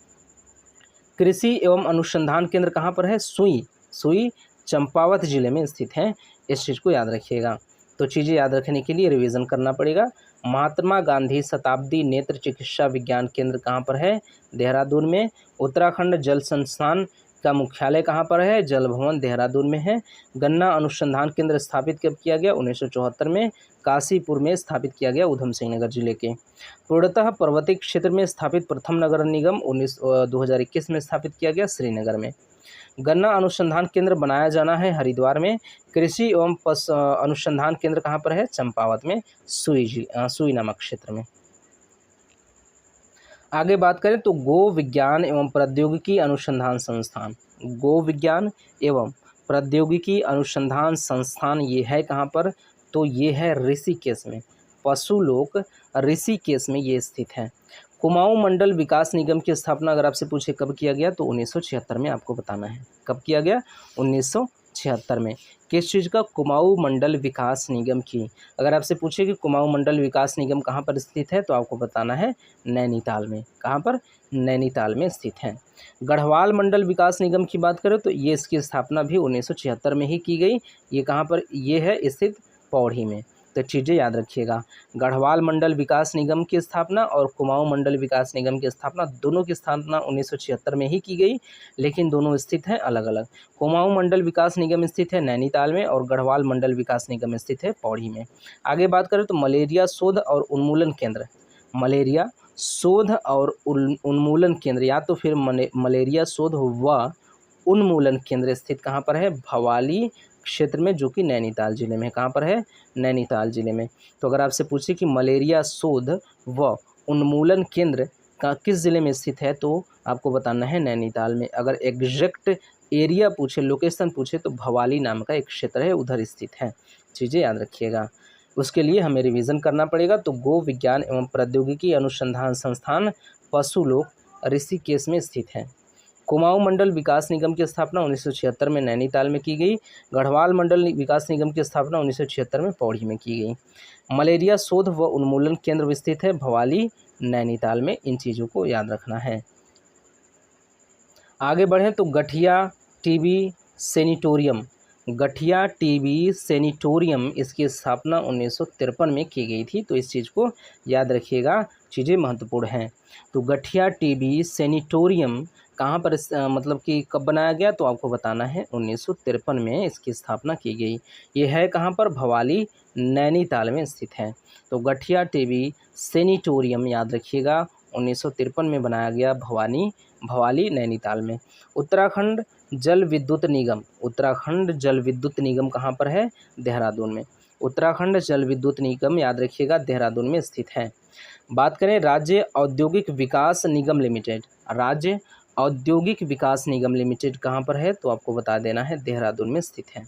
कृषि एवं अनुसंधान केंद्र कहाँ पर है, सुई चंपावत जिले में स्थित है। इस चीज़ को याद रखिएगा। तो चीज़ें याद रखने के लिए रिवीजन करना पड़ेगा। महात्मा गांधी शताब्दी नेत्र चिकित्सा विज्ञान केंद्र कहाँ पर है, देहरादून में। उत्तराखंड जल संस्थान का मुख्यालय कहाँ पर है, जल भवन देहरादून में है। गन्ना अनुसंधान केंद्र स्थापित कब किया गया, 1974 में, काशीपुर में स्थापित किया गया, ऊधम सिंह नगर जिले के। पूर्णतः पर्वतीय क्षेत्र में स्थापित प्रथम नगर निगम 2021 में स्थापित किया गया, श्रीनगर में। गन्ना अनुसंधान केंद्र बनाया जाना है हरिद्वार में। कृषि एवं पशु अनुसंधान केंद्र कहाँ पर है, चंपावत में, सुई नामक क्षेत्र में। आगे बात करें तो गो विज्ञान एवं प्रौद्योगिकी अनुसंधान संस्थान, गो विज्ञान एवं प्रौद्योगिकी अनुसंधान संस्थान ये है कहाँ पर, तो ये है ऋषिकेश में, पशुलोक ऋषिकेश में ये स्थित है। कुमाऊं मंडल विकास निगम की स्थापना अगर आपसे पूछे कब किया गया, तो 1976 में आपको बताना है। कब किया गया, 1976 में। किस चीज़ का, कुमाऊं मंडल विकास निगम की। अगर आपसे पूछे कि कुमाऊं मंडल विकास निगम कहाँ पर स्थित है, तो आपको बताना है नैनीताल में। कहाँ पर, नैनीताल में स्थित है। गढ़वाल मंडल विकास निगम की बात करें तो ये इसकी स्थापना भी 1976 में ही की गई। ये कहाँ पर, ये है स्थित पौड़ी में। तो चीज़ें याद रखिएगा, गढ़वाल मंडल विकास निगम की स्थापना और कुमाऊं मंडल विकास निगम की स्थापना, दोनों की स्थापना 1976 में ही की गई, लेकिन दोनों स्थित हैं अलग अलग। कुमाऊं मंडल विकास निगम स्थित है नैनीताल में और गढ़वाल मंडल विकास निगम स्थित है पौड़ी में। आगे बात करें तो मलेरिया शोध और उन्मूलन केंद्र, मलेरिया शोध और उन्मूलन केंद्र, या तो फिर मलेरिया शोध व उन्मूलन केंद्र स्थित कहाँ पर है, भवाली क्षेत्र में, जो कि नैनीताल जिले में। कहाँ पर है, नैनीताल जिले में। तो अगर आपसे पूछे कि मलेरिया शोध व उन्मूलन केंद्र का किस ज़िले में स्थित है, तो आपको बताना है नैनीताल में। अगर एग्जैक्ट एरिया पूछे, लोकेशन पूछे, तो भवाली नाम का एक क्षेत्र है, उधर स्थित है। चीज़ें याद रखिएगा, उसके लिए हमें रिवीजन करना पड़ेगा। तो गो विज्ञान एवं प्रौद्योगिकी अनुसंधान संस्थान पशुलोक ऋषिकेश में स्थित है। कुमाऊं मंडल विकास निगम की स्थापना 1976 में नैनीताल में की गई। गढ़वाल मंडल विकास निगम की स्थापना 1976 में पौड़ी में की गई। मलेरिया शोध व उन्मूलन केंद्र स्थित है भवाली, नैनीताल में। इन चीज़ों को याद रखना है। आगे बढ़ें तो गठिया टीबी सेनिटोरियम, गठिया टीबी सेनिटोरियम इसकी स्थापना 1953 में की गई थी। तो इस चीज़ को याद रखिएगा, चीज़ें महत्वपूर्ण हैं। तो गठिया टीबी सेनिटोरियम कहाँ पर मतलब कि कब बनाया गया, तो आपको बताना है 1953 में इसकी स्थापना की गई। ये है कहाँ पर, भवाली नैनीताल में स्थित है। तो गठिया टीबी सेनिटोरियम याद रखिएगा 1953 में बनाया गया, भवाली नैनीताल में। उत्तराखंड जल विद्युत निगम, उत्तराखंड जल विद्युत निगम कहाँ पर है, देहरादून में। उत्तराखंड जल विद्युत निगम याद रखिएगा देहरादून में स्थित है। बात करें राज्य औद्योगिक विकास निगम लिमिटेड, राज्य औद्योगिक विकास निगम लिमिटेड कहाँ पर है, तो आपको बता देना है देहरादून में स्थित है।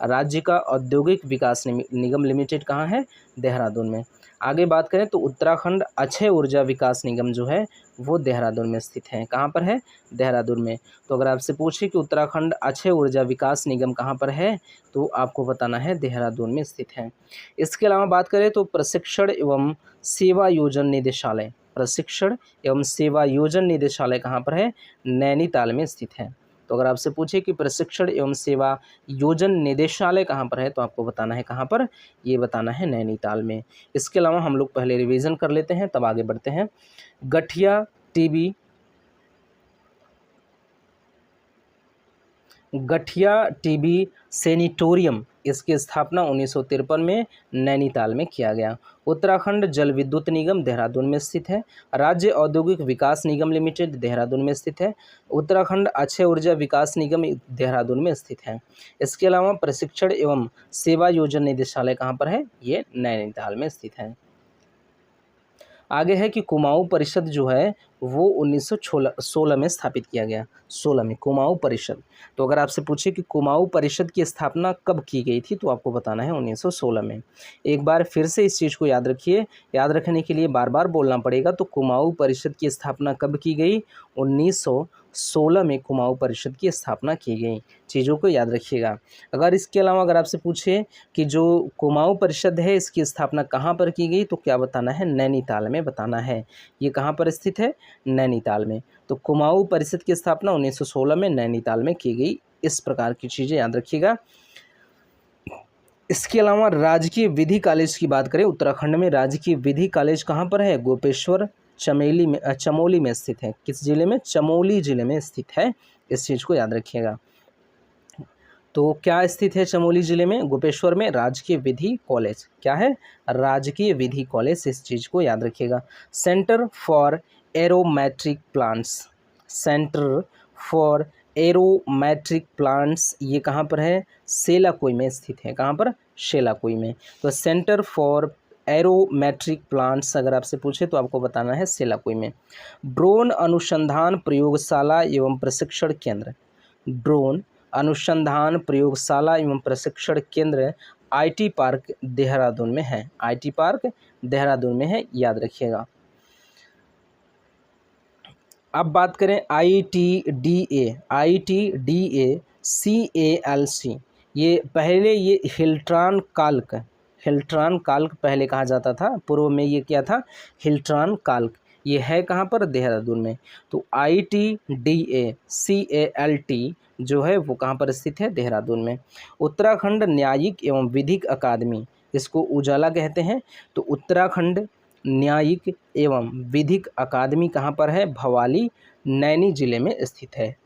राज्य का औद्योगिक विकास निगम लिमिटेड कहाँ है, देहरादून में। आगे बात करें तो उत्तराखंड अक्षय ऊर्जा विकास निगम जो है वो देहरादून में स्थित है। कहाँ पर है, देहरादून में। तो अगर आपसे पूछे कि उत्तराखंड अक्षय ऊर्जा विकास निगम कहाँ पर है, तो आपको बताना है देहरादून में स्थित है। इसके अलावा बात करें तो प्रशिक्षण एवं सेवा योजन निदेशालय, प्रशिक्षण एवं सेवा योजन निदेशालय कहाँ पर है, नैनीताल में स्थित है। तो अगर आपसे पूछे कि प्रशिक्षण एवं सेवा योजन निदेशालय कहाँ पर है, तो आपको बताना है कहाँ पर, ये बताना है नैनीताल में। इसके अलावा हम लोग पहले रिवीजन कर लेते हैं तब आगे बढ़ते हैं। गठिया टीबी सेनिटोरियम इसकी स्थापना 1953 में नैनीताल में किया गया। उत्तराखंड जल विद्युत निगम देहरादून में स्थित है। राज्य औद्योगिक विकास निगम लिमिटेड देहरादून में स्थित है। उत्तराखंड अक्षय ऊर्जा विकास निगम देहरादून में स्थित है। इसके अलावा प्रशिक्षण एवं सेवा योजन निदेशालय कहाँ पर है, ये नैनीताल में स्थित है। आगे है कि कुमाऊं परिषद जो है वो 1916 में स्थापित किया गया, 16 में कुमाऊं परिषद। तो अगर आपसे पूछे कि कुमाऊं परिषद की स्थापना कब की गई थी, तो आपको बताना है 1916 में। एक बार फिर से इस चीज़ को याद रखिए, याद रखने के लिए बार बार बोलना पड़ेगा। तो कुमाऊं परिषद की स्थापना कब की गई, 1916 में कुमाऊं परिषद की स्थापना की गई। चीज़ों को याद रखिएगा। अगर इसके अलावा अगर आपसे पूछे कि जो कुमाऊं परिषद है इसकी स्थापना कहाँ पर की गई, तो क्या बताना है, नैनीताल में बताना है। ये कहाँ पर स्थित है, नैनीताल में। तो कुमाऊं परिषद की स्थापना 1916 में नैनीताल में की गई। इस प्रकार की चीज़ें याद रखिएगा। इसके अलावा राजकीय विधि कॉलेज की बात करें, उत्तराखंड में राजकीय विधि कॉलेज कहाँ पर है, गोपेश्वर चमोली में स्थित है। किस जिले में, चमोली जिले में स्थित है। इस चीज़ को याद रखिएगा। तो क्या स्थित है चमोली जिले में, गोपेश्वर में राजकीय विधि कॉलेज, क्या है, राजकीय विधि कॉलेज। इस चीज़ को याद रखिएगा। Centre for aerometric plants, centre for aerometric plants ये कहाँ पर है, सेलाकुई में स्थित है। कहाँ पर, सेलाकुई में। तो सेंटर फॉर एरोमेट्रिक प्लांट्स अगर आपसे पूछे तो आपको बताना है सेलाकुई में। ड्रोन अनुसंधान प्रयोगशाला एवं प्रशिक्षण केंद्र, ड्रोन अनुसंधान प्रयोगशाला एवं प्रशिक्षण केंद्र आईटी पार्क देहरादून में है, आईटी पार्क देहरादून में है, याद रखिएगा। अब बात करें ITDA CALC, ये पहले ये हिल्ट्रॉन काल्क पहले कहा जाता था, पूर्व में ये क्या था, हिल्ट्रॉन काल्क। ये है कहाँ पर, देहरादून में। तो ITDA CALT जो है वो कहाँ पर स्थित है, देहरादून में। उत्तराखंड न्यायिक एवं विधिक अकादमी, इसको उजाला कहते हैं। तो उत्तराखंड न्यायिक एवं विधिक अकादमी कहाँ पर है, भवाली नैनी जिले में स्थित है।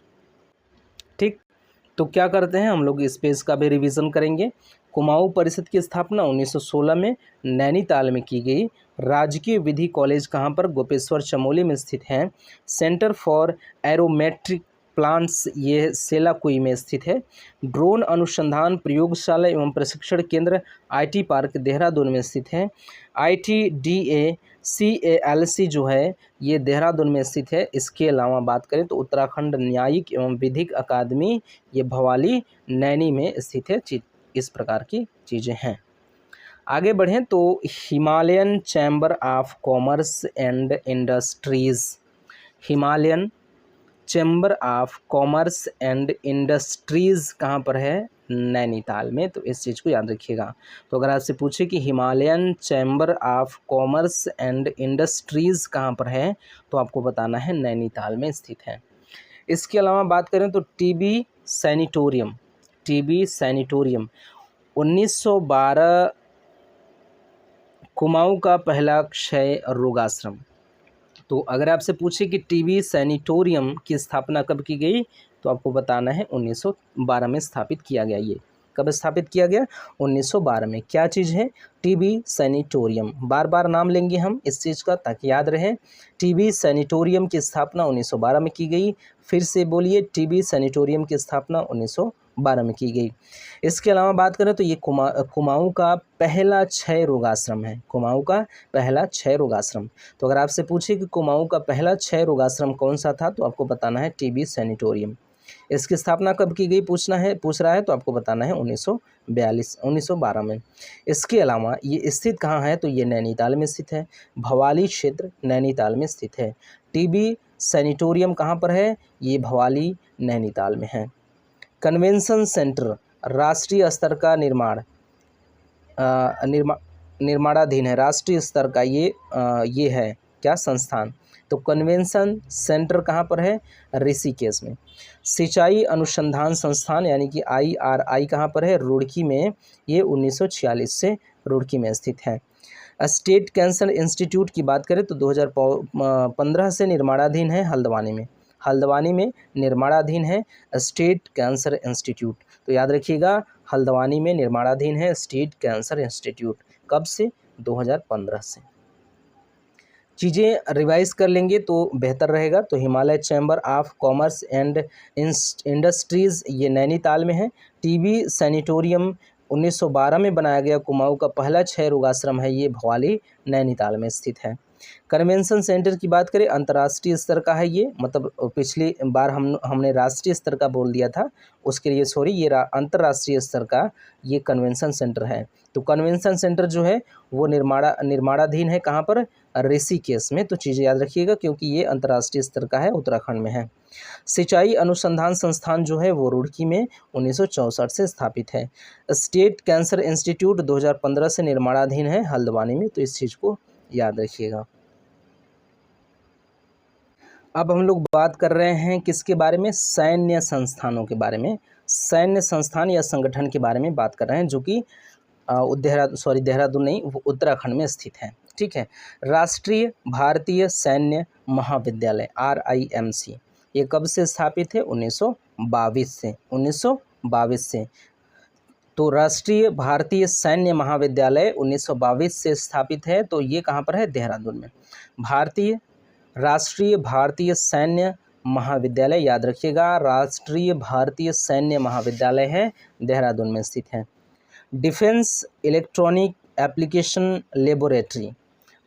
ठीक, तो क्या करते हैं हम लोग इस पेज का भी रिवीजन करेंगे। कुमाऊं परिषद की स्थापना 1916 में नैनीताल में की गई। राजकीय विधि कॉलेज कहाँ पर, गोपेश्वर चमोली में स्थित है। सेंटर फॉर एरोमेट्रिक प्लांट्स ये सेलाकुई में स्थित है। ड्रोन अनुसंधान प्रयोगशाला एवं प्रशिक्षण केंद्र आईटी पार्क देहरादून में स्थित है। ITDA CALC जो है ये देहरादून में स्थित है। इसके अलावा बात करें तो उत्तराखंड न्यायिक एवं विधिक अकादमी ये भवाली नैनी में स्थित है। इस प्रकार की चीज़ें हैं। आगे बढ़ें तो Himalayan chamber of commerce and industries, Himalayan chamber of commerce and industries कहाँ पर है, नैनीताल में। तो इस चीज़ को याद रखिएगा। तो अगर आपसे पूछे कि Himalayan chamber of commerce and industries कहाँ पर है, तो आपको बताना है नैनीताल में स्थित है। इसके अलावा बात करें तो TB sanatorium, TB sanatorium 1912 Kumaon का पहला क्षय रोगाश्रम। तो अगर आपसे पूछे कि टीबी सैनिटोरियम की स्थापना कब की गई, तो आपको बताना है 1912 में स्थापित किया गया। ये कब स्थापित किया गया? 1912 में। क्या चीज़ है? TB sanatorium. बार बार नाम लेंगे हम इस चीज़ का ताकि याद रहे। टीबी सैनिटोरियम की स्थापना 1912 में की गई। फिर से बोलिए, टीबी सैनिटोरियम की स्थापना 1912 में की गई। इसके अलावा बात करें तो ये कुमाऊं का पहला क्षय रोगाश्रम है, कुमाऊं का पहला क्षय रोगाश्रम। तो अगर आपसे पूछे कि कुमाऊं का पहला क्षय रोगाश्रम कौन सा था, तो आपको बताना है टीबी सैनिटोरियम। इसकी स्थापना कब की गई पूछ रहा है, तो आपको बताना है 1912 में। इसके अलावा ये स्थित कहाँ है, तो ये नैनीताल में स्थित है। भवाली क्षेत्र नैनीताल में स्थित है। टीबी सैनिटोरियम कहाँ पर है? ये भवाली नैनीताल में है। कन्वेंशन सेंटर राष्ट्रीय स्तर का निर्माणाधीन है, राष्ट्रीय स्तर का ये है क्या संस्थान? तो कन्वेंशन सेंटर कहाँ पर है? ऋषिकेश में। सिंचाई अनुसंधान संस्थान यानी कि IRI कहाँ पर है? रुड़की में। ये 1946 से रुड़की में स्थित है। स्टेट कैंसर इंस्टीट्यूट की बात करें तो 2015 से निर्माणाधीन है हल्द्वानी में। हल्द्वानी में निर्माणाधीन है स्टेट कैंसर इंस्टीट्यूट। तो याद रखिएगा, हल्द्वानी में निर्माणाधीन है स्टेट कैंसर इंस्टीट्यूट। कब से? 2015 से। चीज़ें रिवाइज कर लेंगे तो बेहतर रहेगा। तो Himalaya chamber of commerce and industries ये नैनीताल में है। टीबी सैनिटोरियम 1912 में बनाया गया कुमाऊं का पहला क्षय रोगाश्रम है, ये भवाली नैनीताल में स्थित है। कन्वेंशन सेंटर की बात करें, अंतर्राष्ट्रीय स्तर का है ये, मतलब पिछली बार हमने राष्ट्रीय स्तर का बोल दिया था, उसके लिए सॉरी, ये अंतर्राष्ट्रीय स्तर का ये कन्वेंशन सेंटर है। तो कन्वेंशन सेंटर जो है वो निर्माणाधीन है कहाँ पर? ऋषिकेश में। तो चीज़ें याद रखिएगा क्योंकि ये अंतर्राष्ट्रीय स्तर का है, उत्तराखंड में है। सिंचाई अनुसंधान संस्थान जो है वो रुड़की में 1964 से स्थापित है। स्टेट कैंसर इंस्टीट्यूट 2015 से निर्माणाधीन है हल्द्वानी में। तो इस चीज़ को याद रखिएगा। अब हम लोग बात कर रहे हैं किसके बारे में? सैन्य संस्थानों के बारे में। सैन्य संस्थान या संगठन के बारे में बात कर रहे हैं जो कि देहरादून नहीं, वो उत्तराखंड में स्थित है। ठीक है। राष्ट्रीय भारतीय सैन्य महाविद्यालय RIMC ये कब से स्थापित है? 1922 से। 1922 से। तो राष्ट्रीय भारतीय सैन्य महाविद्यालय 1922 से स्थापित है। तो ये कहाँ पर है? देहरादून में। राष्ट्रीय भारतीय सैन्य महाविद्यालय याद रखिएगा, राष्ट्रीय भारतीय सैन्य महाविद्यालय है, देहरादून में स्थित है। Defence electronic application laboratory,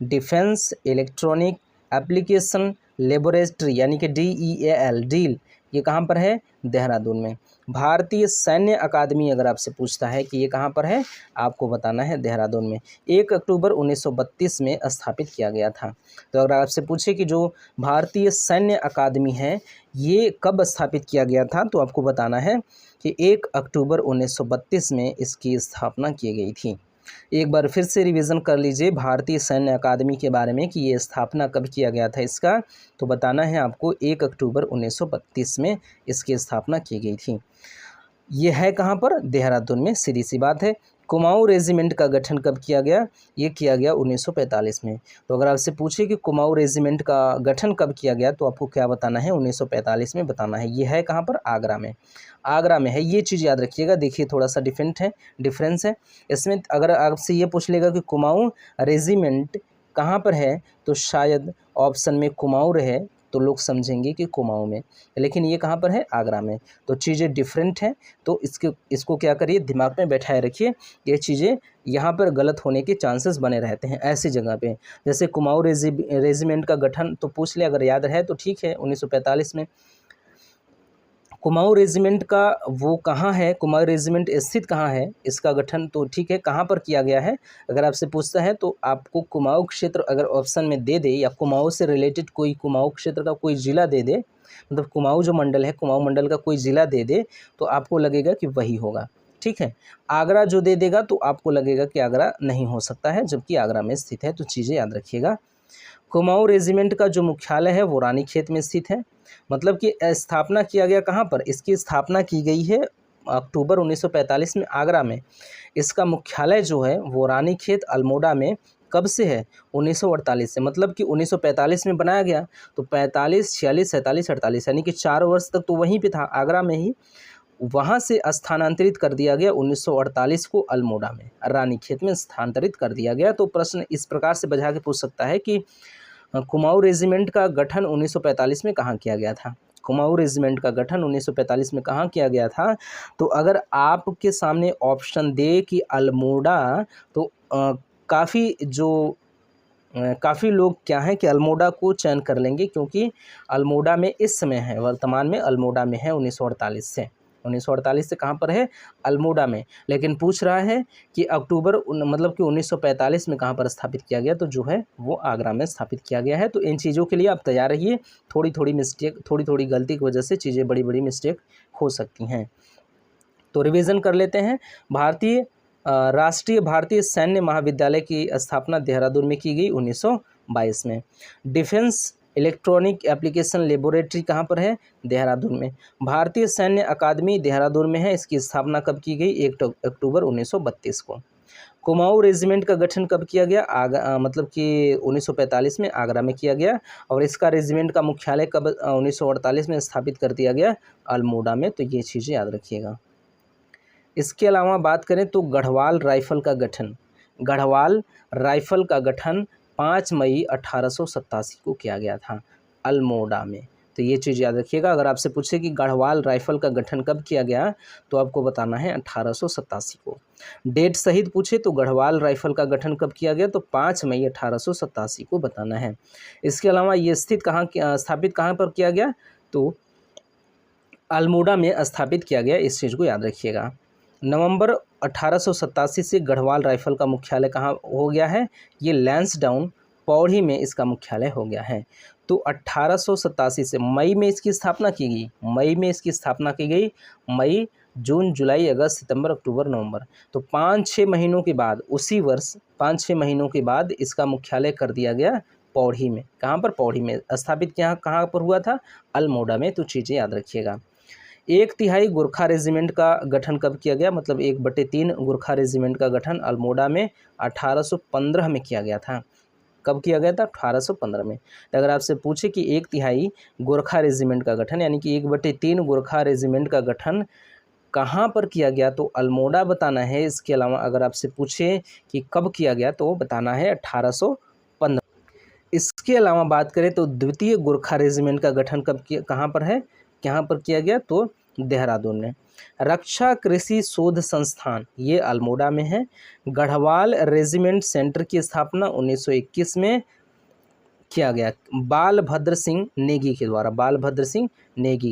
defence electronic application laboratory यानी कि DEAL डील, ये कहाँ पर है? देहरादून में। भारतीय सैन्य अकादमी अगर आपसे पूछता है कि ये कहाँ पर है, आपको बताना है देहरादून में। 1 अक्टूबर 1932 में स्थापित किया गया था। तो अगर आपसे पूछे कि जो भारतीय सैन्य अकादमी है ये कब स्थापित किया गया था, तो आपको बताना है कि 1 अक्टूबर 1932 में इसकी स्थापना की गई थी। एक बार फिर से रिवीजन कर लीजिए भारतीय सैन्य अकादमी के बारे में कि ये स्थापना कब किया गया था इसका, तो बताना है आपको 1 अक्टूबर 1932 में इसकी स्थापना की गई थी। ये है कहाँ पर? देहरादून में, सीधी सी बात है। कुमाऊं रेजिमेंट का गठन कब किया गया? ये किया गया 1945 में। तो अगर आपसे पूछे कि कुमाऊं रेजिमेंट का गठन कब किया गया, तो आपको क्या बताना है? 1945 में बताना है। ये है कहाँ पर? आगरा में। आगरा में है, ये चीज़ याद रखिएगा। देखिए थोड़ा सा डिफरेंस है इसमें। अगर आपसे ये पूछ लेगा कि कुमाऊं रेजिमेंट कहाँ पर है, तो शायद ऑप्शन में कुमाऊं रहे तो लोग समझेंगे कि कुमाऊं में, लेकिन ये कहाँ पर है? आगरा में। तो चीज़ें डिफरेंट हैं, तो इसको क्या करिए, दिमाग में बैठाए रखिए। ये चीज़ें यहाँ पर गलत होने के चांसेस बने रहते हैं ऐसी जगह पे। जैसे कुमाऊं रेजिमेंट का गठन तो पूछ ले, अगर याद रहे तो ठीक है 1945 में। कुमाऊं रेजिमेंट का वो कहाँ है, कुमाऊं रेजिमेंट स्थित कहाँ है, इसका गठन तो ठीक है कहाँ पर किया गया है, अगर आपसे पूछता है तो आपको कुमाऊं क्षेत्र अगर ऑप्शन में दे दे, या कुमाऊं से रिलेटेड कोई कुमाऊं क्षेत्र का कोई ज़िला दे दे, मतलब कुमाऊं जो मंडल है, कुमाऊं मंडल का कोई ज़िला दे दे, तो आपको लगेगा कि वही होगा। ठीक है। आगरा जो दे देगा तो आपको लगेगा कि आगरा नहीं हो सकता है, जबकि आगरा में स्थित है। तो चीज़ें याद रखिएगा। कुमाऊं रेजिमेंट का जो मुख्यालय है वो रानीखेत में स्थित है। मतलब कि स्थापना किया गया कहाँ पर, इसकी स्थापना की गई है अक्टूबर 1945 में आगरा में। इसका मुख्यालय जो है वो रानीखेत अल्मोड़ा में कब से है, 1948 से। मतलब कि 1945 में बनाया गया, तो 45, 46, 47, 48 यानी कि 4 वर्ष तक तो वहीं पे था, आगरा में ही। वहाँ से स्थानांतरित कर दिया गया 1948 को अल्मोड़ा में, रानीखेत में स्थानांतरित कर दिया गया। तो प्रश्न इस प्रकार से बजा के पूछ सकता है कि कुमाऊं रेजिमेंट का गठन 1945 में कहाँ किया गया था। कुमाऊं रेजिमेंट का गठन 1945 में कहाँ किया गया था। तो अगर आपके सामने ऑप्शन दे कि अल्मोड़ा, तो काफ़ी लोग क्या हैं कि अल्मोड़ा को चयन कर लेंगे, क्योंकि अल्मोड़ा में इस समय है, वर्तमान में अल्मोड़ा में है 1948 से। 1948 से कहाँ पर है, अल्मोड़ा में। लेकिन पूछ रहा है कि मतलब कि 1945 में कहाँ पर स्थापित किया गया, तो जो है वो आगरा में स्थापित किया गया है। तो इन चीज़ों के लिए आप तैयार रहिए। थोड़ी थोड़ी गलती की वजह से चीज़ें बड़ी मिस्टेक हो सकती हैं। तो रिवीजन कर लेते हैं। राष्ट्रीय भारतीय सैन्य महाविद्यालय की स्थापना देहरादून में की गई 1922 में। डिफेंस इलेक्ट्रॉनिक एप्लीकेशन लेबोरेटरी कहाँ पर है, देहरादून में। भारतीय सैन्य अकादमी देहरादून में है, इसकी स्थापना कब की गई, 1 अक्टूबर 1932 को। कुमाऊं रेजिमेंट का गठन कब किया गया, मतलब कि 1945 में आगरा में किया गया। और इसका रेजिमेंट का मुख्यालय कब 1948 में स्थापित कर दिया गया, अल्मोड़ा में। तो ये चीज़ें याद रखिएगा। इसके अलावा बात करें तो गढ़वाल राइफल का गठन, गढ़वाल राइफल का गठन 5 मई 1887 को किया गया था अल्मोड़ा में। तो ये चीज़ याद रखिएगा। अगर आपसे पूछे कि गढ़वाल राइफल का गठन कब किया गया, तो आपको बताना है 1887 को। डेट सहित पूछे तो गढ़वाल राइफल का गठन कब किया गया, तो 5 मई 1887 को बताना है। इसके अलावा ये स्थापित कहाँ पर किया गया, तो अल्मोड़ा में स्थापित किया गया। इस चीज़ को याद रखिएगा। नवंबर 1887 से गढ़वाल राइफल का मुख्यालय कहाँ हो गया है, ये लैंसडाउन पौड़ी में इसका मुख्यालय हो गया है। तो 1887 से मई में इसकी स्थापना की गई, मई, जून, जुलाई, अगस्त, सितंबर, अक्टूबर, नवंबर। तो 5-6 महीनों के बाद, उसी वर्ष 5-6 महीनों के बाद इसका मुख्यालय कर दिया गया पौड़ी में। कहाँ पर, पौड़ी में। स्थापित कहाँ पर हुआ था, अल्मोड़ा में। तो चीज़ें याद रखिएगा। 1/3 गोरखा रेजिमेंट का गठन कब किया गया, मतलब 1/3 गोरखा रेजिमेंट का गठन अल्मोड़ा में 1815 में किया गया था। कब किया गया था, 1815 में। तो अगर आपसे पूछे कि 1/3 गोरखा रेजिमेंट का गठन, यानी कि 1/3 गोरखा रेजिमेंट का गठन कहाँ पर किया गया, तो अल्मोड़ा बताना है। इसके अलावा अगर आपसे पूछे कि कब किया गया, तो बताना है 1815। इसके अलावा बात करें तो द्वितीय गोरखा रेजिमेंट का गठन कहाँ पर किया गया, तो देहरादून में। रक्षा कृषि शोध संस्थान, ये अल्मोड़ा में है। गढ़वाल रेजिमेंट सेंटर की स्थापना 1921 में किया गया, बालभद्र सिंह नेगी के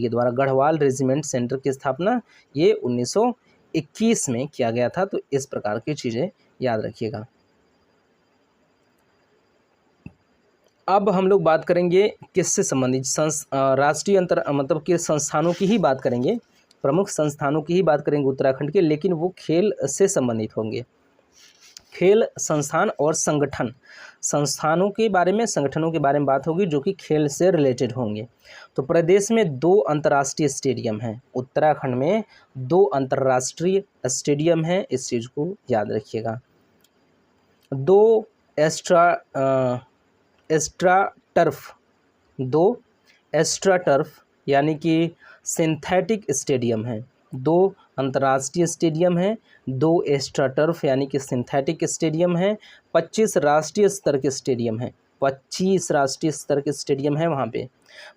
द्वारा। गढ़वाल रेजिमेंट सेंटर की स्थापना ये 1921 में किया गया था। तो इस प्रकार की चीज़ें याद रखिएगा। अब हम लोग बात करेंगे किससे संबंधित, राष्ट्रीय मतलब कि संस्थानों की ही बात करेंगे, प्रमुख संस्थानों की ही बात करेंगे उत्तराखंड के, लेकिन वो खेल से संबंधित होंगे। खेल संस्थान और संगठन, संस्थानों के बारे में, संगठनों के बारे में बात होगी जो कि खेल से रिलेटेड होंगे। तो प्रदेश में 2 अंतर्राष्ट्रीय स्टेडियम हैं, उत्तराखंड में 2 अंतर्राष्ट्रीय स्टेडियम हैं। इस चीज़ को याद रखिएगा। 2 एक्स्ट्रा टर्फ यानी कि सिंथेटिक स्टेडियम हैं। 2 अंतर्राष्ट्रीय स्टेडियम हैं, 2 एक्स्ट्रा टर्फ यानी कि सिंथेटिक स्टेडियम हैं। 25 राष्ट्रीय स्तर के स्टेडियम हैं, 25 राष्ट्रीय स्तर के स्टेडियम हैं वहाँ पे।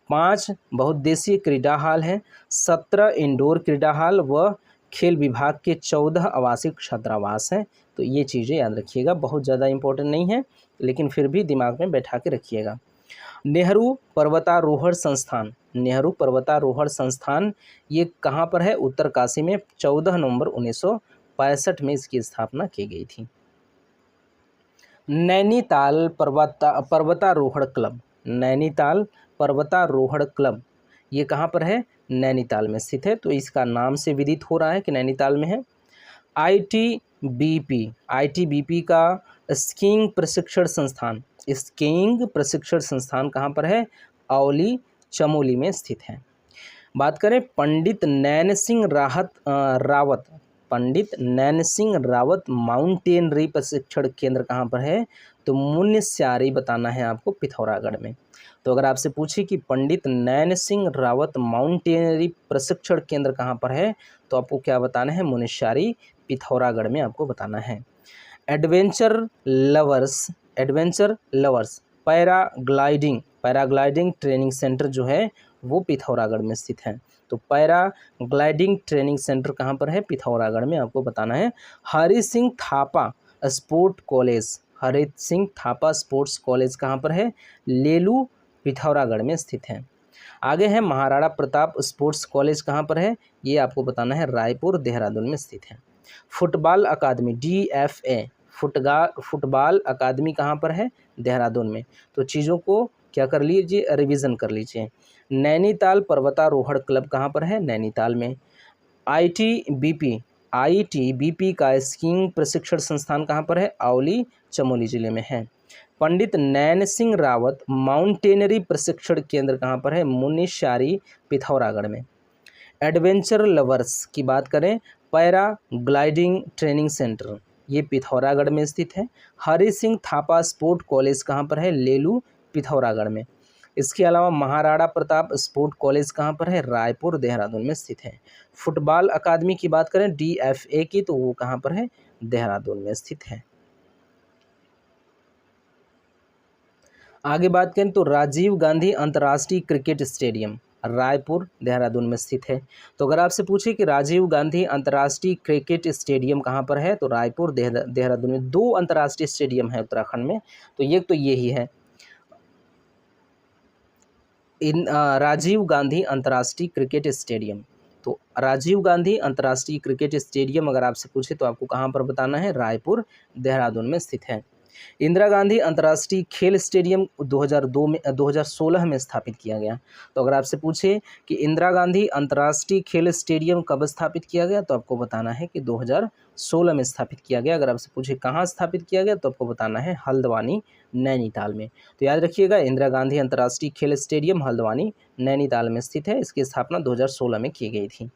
5 बहुउद्देशीय क्रीडा हॉल हैं, 17 इंडोर क्रीडा हॉल व खेल विभाग के 14 आवासिक छात्रावास हैं। तो ये चीज़ें याद रखिएगा, बहुत ज़्यादा इम्पोर्टेंट नहीं है, लेकिन फिर भी दिमाग में बैठा के रखिएगा। नेहरू पर्वतारोहण संस्थान ये कहाँ पर है, उत्तरकाशी में। 14 नवंबर 1965 में इसकी स्थापना की गई थी। नैनीताल पर्वतारोहण क्लब ये कहाँ पर है, नैनीताल में स्थित है। तो इसका नाम से विदित हो रहा है कि नैनीताल में है। आईटीबीपी का स्कीइंग प्रशिक्षण संस्थान, स्कीइंग प्रशिक्षण संस्थान कहाँ पर है? औली चमोली में स्थित है। बात करें पंडित नैन सिंह रावत, पंडित नैन सिंह रावत माउंटेनरी प्रशिक्षण केंद्र कहाँ पर है? तो मुन्स्यारी बताना है आपको, पिथौरागढ़ में। तो अगर आपसे पूछे कि पंडित नैन सिंह रावत माउंटेनरी प्रशिक्षण केंद्र कहाँ पर है, तो आपको क्या बताना है? मुन्स्यारी, पिथौरागढ़ में आपको बताना है। Adventure lovers paragliding training centre जो है वो पिथौरागढ़ में स्थित है। तो पैराग्लाइडिंग ट्रेनिंग सेंटर कहाँ पर है? पिथौरागढ़ में आपको बताना है। हरि सिंह थापा स्पोर्ट्स कॉलेज कहाँ पर है? लेलू, पिथौरागढ़ में स्थित है। आगे है महाराणा प्रताप स्पोर्ट्स कॉलेज कहाँ पर है? ये आपको बताना है, रायपुर, देहरादून में स्थित है। Football academy DFA football academy कहाँ पर है? देहरादून में। तो चीज़ों को क्या कर लीजिए, रिवीजन कर लीजिए। नैनीताल पर्वतारोहण क्लब कहाँ पर है? नैनीताल में। ITBP का स्कीइंग प्रशिक्षण संस्थान कहाँ पर है? औली चमोली जिले में है। पंडित नैन सिंह रावत माउंटेनरी प्रशिक्षण केंद्र कहाँ पर है? मुन्स्यारी, पिथौरागढ़ में। एडवेंचर लवर्स की बात करें, पैराग्लाइडिंग ट्रेनिंग सेंटर, ये पिथौरागढ़ में स्थित है। हरि सिंह थापा स्पोर्ट कॉलेज कहाँ पर है? लेलू, पिथौरागढ़ में। इसके अलावा महाराणा प्रताप स्पोर्ट कॉलेज कहाँ पर है? रायपुर, देहरादून में स्थित है। फुटबॉल अकादमी की बात करें DFA की, तो वो कहाँ पर है? देहरादून में स्थित है। आगे बात करें तो राजीव गांधी अंतर्राष्ट्रीय क्रिकेट स्टेडियम रायपुर, देहरादून में स्थित है। तो अगर आपसे पूछे कि राजीव गांधी अंतर्राष्ट्रीय क्रिकेट स्टेडियम कहाँ पर है, तो रायपुर, देहरादून में। 2 अंतर्राष्ट्रीय स्टेडियम है उत्तराखंड में, तो ये ही है राजीव गांधी अंतर्राष्ट्रीय क्रिकेट स्टेडियम। तो राजीव गांधी अंतर्राष्ट्रीय क्रिकेट स्टेडियम अगर आपसे पूछे तो आपको कहाँ पर बताना है? रायपुर, देहरादून में स्थित है। इंदिरा गांधी अंतर्राष्ट्रीय खेल स्टेडियम 2016 में स्थापित किया गया। तो अगर आपसे पूछे कि इंदिरा गांधी अंतर्राष्ट्रीय खेल स्टेडियम कब स्थापित किया गया, तो आपको बताना है कि 2016 में स्थापित किया गया। अगर आपसे पूछे कहाँ स्थापित किया गया, तो आपको बताना है हल्द्वानी, नैनीताल में। तो याद रखिएगा, इंदिरा गांधी अंतर्राष्ट्रीय खेल स्टेडियम हल्द्वानी, नैनीताल में स्थित है। इसकी स्थापना 2016 में की गई थी।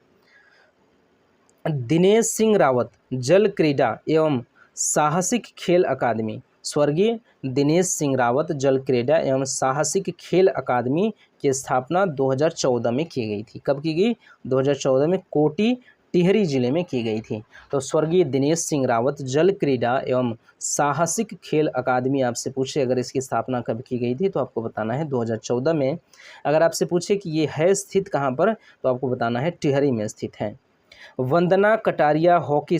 दिनेश सिंह रावत जल क्रीड़ा एवं साहसिक खेल अकादमी, स्वर्गीय दिनेश सिंह रावत जल क्रीड़ा एवं साहसिक खेल अकादमी की स्थापना 2014 में की गई थी। कब की गई? 2014 में कोटी टिहरी जिले में की गई थी। तो स्वर्गीय दिनेश सिंह रावत जल क्रीड़ा एवं साहसिक खेल अकादमी आपसे पूछे अगर इसकी स्थापना कब की गई थी, तो आपको बताना है 2014 में। अगर आपसे पूछे कि ये है स्थित कहाँ पर, तो आपको बताना है टिहरी में स्थित है। वंदना कटारिया हॉकी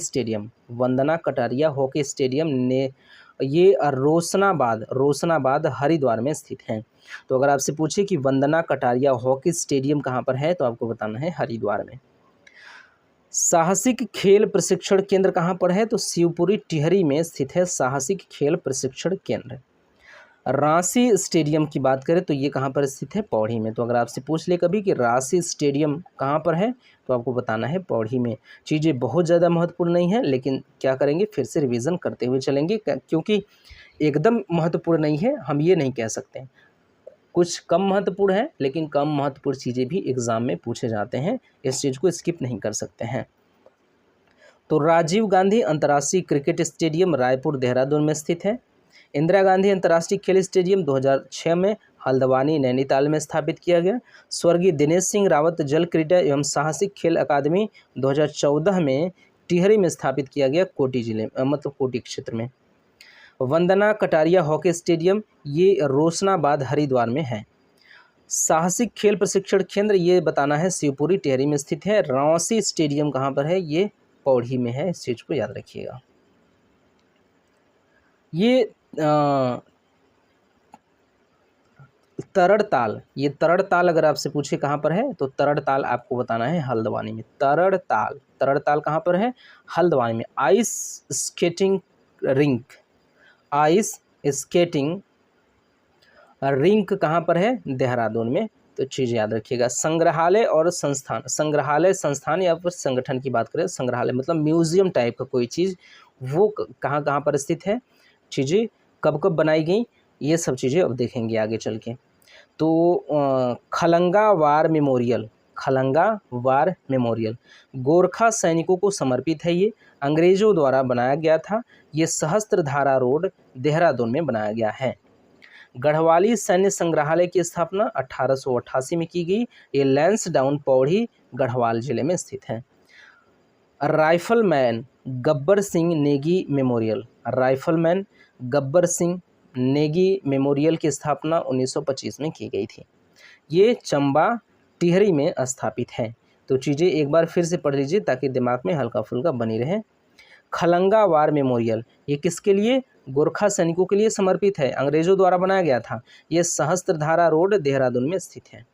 स्टेडियम ने ये रोशनाबाद हरिद्वार में स्थित है। तो अगर आपसे पूछे कि वंदना कटारिया हॉकी स्टेडियम कहाँ पर है, तो आपको बताना है हरिद्वार में। साहसिक खेल प्रशिक्षण केंद्र कहाँ पर है, तो शिवपुरी टिहरी में स्थित है साहसिक खेल प्रशिक्षण केंद्र। रांसी स्टेडियम की बात करें तो ये कहाँ पर स्थित है? पौड़ी में। तो अगर आपसे पूछ ले कभी कि रांसी स्टेडियम कहाँ पर है, तो आपको बताना है पौड़ी में। चीज़ें बहुत ज़्यादा महत्वपूर्ण नहीं है, लेकिन क्या करेंगे, फिर से रिवीजन करते हुए चलेंगे, क्योंकि एकदम महत्वपूर्ण नहीं है, हम ये नहीं कह सकते। कुछ कम महत्वपूर्ण है, लेकिन कम महत्वपूर्ण चीज़ें भी एग्जाम में पूछे जाते हैं, इस चीज़ को स्किप नहीं कर सकते हैं। तो राजीव गांधी अंतर्राष्ट्रीय क्रिकेट स्टेडियम रायपुर, देहरादून में स्थित है। इंदिरा गांधी अंतर्राष्ट्रीय खेल स्टेडियम 2006 में हल्द्वानी, नैनीताल में स्थापित किया गया। स्वर्गीय दिनेश सिंह रावत जल क्रीड़ा एवं साहसिक खेल अकादमी 2014 में टिहरी में स्थापित किया गया, कोटी जिले मतलब कोटी क्षेत्र में। वंदना कटारिया हॉकी स्टेडियम ये रोशनाबाद हरिद्वार में है। साहसिक खेल प्रशिक्षण केंद्र ये बताना है शिवपुरी टिहरी में स्थित है। रांसी स्टेडियम कहाँ पर है, ये पौड़ी में है, इस चीज़ को याद रखिएगा। ये तरड़ताल अगर आपसे पूछे कहाँ पर है, तो तरड़ताल आपको बताना है हल्द्वानी में। तरड़ताल कहाँ पर है? हल्द्वानी में। आइस स्केटिंग रिंक कहाँ पर है? देहरादून में। तो चीज़ याद रखिएगा। संग्रहालय और संस्थान या फिर संगठन की बात करें, संग्रहालय मतलब म्यूजियम टाइप का कोई चीज़, वो कहाँ पर स्थित है, चीज़ें कब बनाई गई, ये सब चीज़ें अब देखेंगे आगे चल के। तो Khalanga war memorial, Khalanga war memorial Gorkha सैनिकों को समर्पित है। ये अंग्रेज़ों द्वारा बनाया गया था। ये सहस्त्रधारा रोड देहरादून में बनाया गया है। गढ़वाली सैन्य संग्रहालय की स्थापना 1888 में की गई। ये लैंसडाउन पौड़ी गढ़वाल जिले में स्थित है। Rifleman Gabbar Singh Negi memorial, rifleman Gabbar Singh Negi memorial की स्थापना 1925 में की गई थी। ये चंबा टिहरी में स्थापित है। तो चीज़ें एक बार फिर से पढ़ लीजिए ताकि दिमाग में हल्का फुल्का बनी रहे। खलंगा वार मेमोरियल ये किसके लिए? गोरखा सैनिकों के लिए समर्पित है, अंग्रेजों द्वारा बनाया गया था। ये सहस्त्रधारा रोड देहरादून में स्थित है।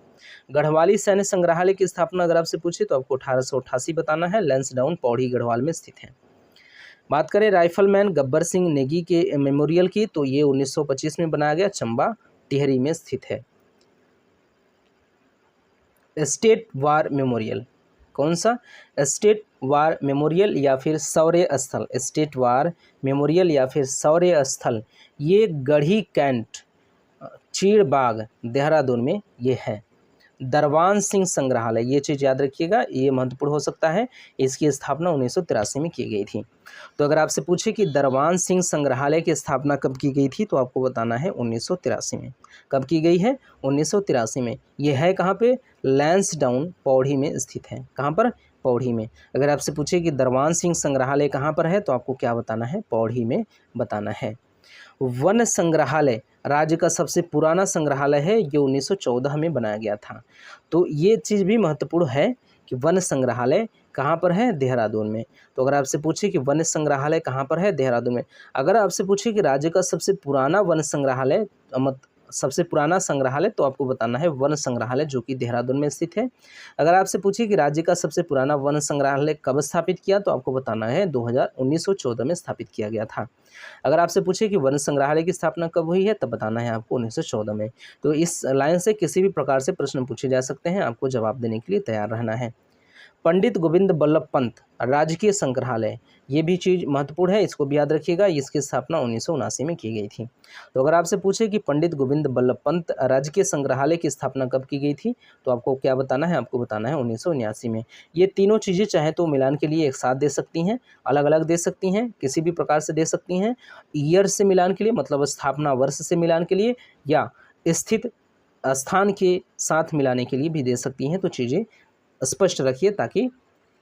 गढ़वाली सैन्य संग्रहालय की स्थापना अगर आपसे पूछे तो आपको 1888 बताना है, लैंसडाउन पौड़ी गढ़वाल में स्थित है। बात करें राइफलमैन गब्बर सिंह नेगी के मेमोरियल की, तो ये 1925 में बनाया गया, चंबा टिहरी में स्थित है। स्टेट वार मेमोरियल, कौन सा? स्टेट वार मेमोरियल या फिर शौर्य स्थल, स्टेट वार मेमोरियल या फिर शौर्य स्थल, ये गढ़ी कैंट चीड़बाग देहरादून में ये है। दरबान सिंह संग्रहालय, ये चीज़ याद रखिएगा, ये महत्वपूर्ण हो सकता है। इसकी स्थापना 1983 में की गई थी। तो अगर आपसे पूछे कि दरबान सिंह संग्रहालय की स्थापना कब की गई थी, तो आपको बताना है 1983 में। कब की गई है? 1983 में। ये है कहाँ पे? लैंसडाउन पौड़ी में स्थित है। कहाँ पर? पौड़ी में। अगर आपसे पूछे कि दरबान सिंह संग्रहालय कहाँ पर है, तो आपको क्या बताना है? पौड़ी में बताना है। वन संग्रहालय राज्य का सबसे पुराना संग्रहालय है। ये 1914 में बनाया गया था। तो ये चीज़ भी महत्वपूर्ण है कि वन संग्रहालय कहाँ पर है? देहरादून में। तो अगर आपसे पूछे कि वन संग्रहालय कहाँ पर है? देहरादून में। अगर आपसे पूछे कि राज्य का सबसे पुराना वन संग्रहालय सबसे पुराना संग्रहालय, तो आपको बताना है वन संग्रहालय जो कि देहरादून में स्थित है। अगर आपसे पूछे कि राज्य का सबसे पुराना वन संग्रहालय कब स्थापित किया, तो आपको बताना है 1914 में स्थापित किया गया था। अगर आपसे पूछे कि वन संग्रहालय की स्थापना कब हुई है, तब बताना है आपको 1914 में। तो इस लाइन से किसी भी प्रकार से प्रश्न पूछे जा सकते हैं, आपको जवाब देने के लिए तैयार रहना है। पंडित गोविंद बल्लभ पंत राजकीय संग्रहालय, ये भी चीज़ महत्वपूर्ण है, इसको भी याद रखिएगा। इसकी स्थापना 1979 में की गई थी। तो अगर आपसे पूछे कि पंडित गोविंद बल्लभ पंत राजकीय संग्रहालय की स्थापना कब की गई थी, तो आपको क्या बताना है? आपको बताना है 1979 में। ये तीनों चीज़ें चाहे तो मिलान के लिए एक साथ दे सकती हैं, अलग अलग दे सकती हैं, किसी भी प्रकार से दे सकती हैं। ईयर से मिलान के लिए, मतलब स्थापना वर्ष से मिलान के लिए, या स्थित स्थान के साथ मिलाने के लिए भी दे सकती हैं। तो चीज़ें स्पष्ट रखिए ताकि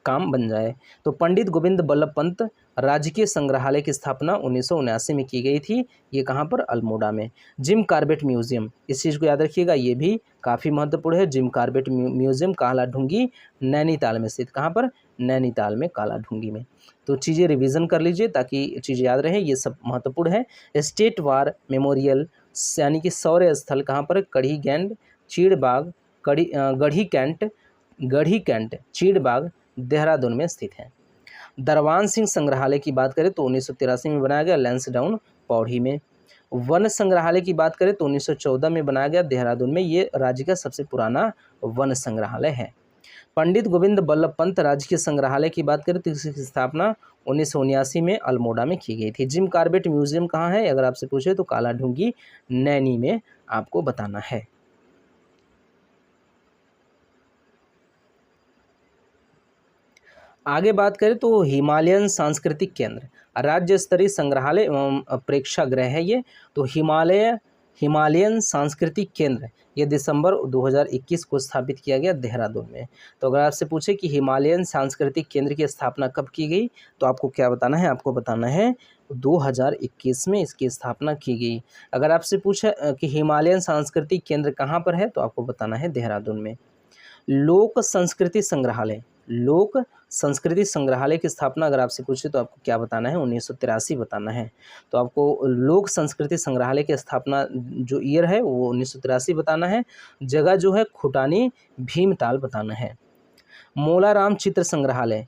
काम बन जाए। तो पंडित गोविंद बल्लभ पंत राजकीय संग्रहालय की स्थापना 1979 में की गई थी। ये कहाँ पर? अल्मोड़ा में। जिम कॉर्बेट म्यूजियम, इस चीज़ को याद रखिएगा, ये भी काफ़ी महत्वपूर्ण है। Jim Corbett museum Kaladhungi Nainital में स्थित। कहाँ पर? नैनीताल में, कालाढूंगी में। तो चीज़ें रिवीजन कर लीजिए ताकि चीज़ें याद रहें, ये सब महत्वपूर्ण है। स्टेट वार मेमोरियल यानी कि शौर्य स्थल कहाँ पर? कढ़ी कैंट चीड़बाग, गढ़ी कैंट चीड़बाग देहरादून में स्थित है। दरबान सिंह संग्रहालय की बात करें तो 1983 में बनाया गया, लैंसडाउन पौड़ी में। वन संग्रहालय की बात करें तो 1914 में बनाया गया, देहरादून में। ये राज्य का सबसे पुराना वन संग्रहालय है। पंडित गोविंद बल्लभ पंत राजकीय संग्रहालय की बात करें तो इसकी स्थापना 1979 में अल्मोड़ा में की गई थी। जिम कॉर्बेट म्यूजियम कहाँ है, अगर आपसे पूछे तो कालाढूंगी नैनी में आपको बताना है। आगे बात करें तो हिमालयन सांस्कृतिक केंद्र राज्य स्तरीय संग्रहालय एवं प्रेक्षागृह है ये। तो हिमालयन सांस्कृतिक केंद्र ये दिसंबर 2021 को स्थापित किया गया देहरादून में। तो अगर आपसे पूछे कि हिमालयन सांस्कृतिक केंद्र की स्थापना कब की गई, तो आपको क्या बताना है? आपको बताना है 2021 में इसकी स्थापना की गई। अगर आपसे पूछे कि हिमालयन सांस्कृतिक केंद्र कहाँ पर है, तो आपको बताना है देहरादून में। लोक संस्कृति संग्रहालय की स्थापना अगर आपसे पूछे तो आपको क्या बताना है? 1983 बताना है। तो आपको लोक संस्कृति संग्रहालय की स्थापना जो ईयर है वो 1983 बताना है। जगह जो है खुटानी भीमताल बताना है। मोलाराम चित्र संग्रहालय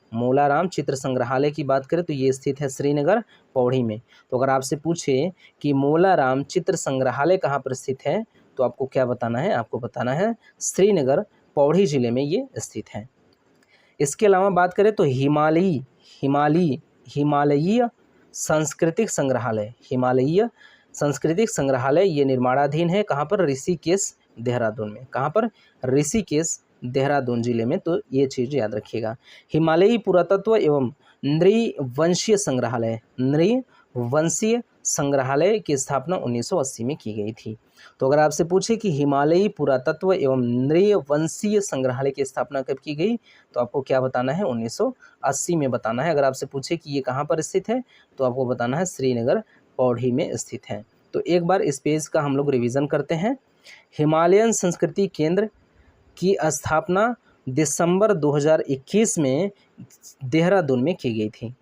की बात करें तो ये स्थित है श्रीनगर पौड़ी में। तो अगर आपसे पूछे कि मोलाराम चित्र संग्रहालय कहाँ पर स्थित है, तो आपको क्या बताना है? आपको बताना है श्रीनगर पौड़ी जिले में ये स्थित है। इसके अलावा बात करें तो हिमालयी सांस्कृतिक संग्रहालय सांस्कृतिक संग्रहालय ये निर्माणाधीन है कहाँ पर, ऋषिकेश देहरादून में। कहाँ पर, ऋषिकेश देहरादून जिले में। तो ये चीज़ याद रखिएगा। हिमालयी पुरातत्व एवं नृवंशीय संग्रहालय, नृवंशीय संग्रहालय की स्थापना 1980 में की गई थी। तो अगर आपसे पूछे कि हिमालयी पुरातत्व एवं नृवंशीय संग्रहालय की स्थापना कब की गई, तो आपको क्या बताना है, 1980 में बताना है। अगर आपसे पूछे कि ये कहाँ पर स्थित है, तो आपको बताना है श्रीनगर पौड़ी में स्थित है। तो एक बार इस पेज का हम लोग रिवीजन करते हैं। हिमालयन संस्कृति केंद्र की स्थापना दिसंबर 2021 में देहरादून में की गई थी।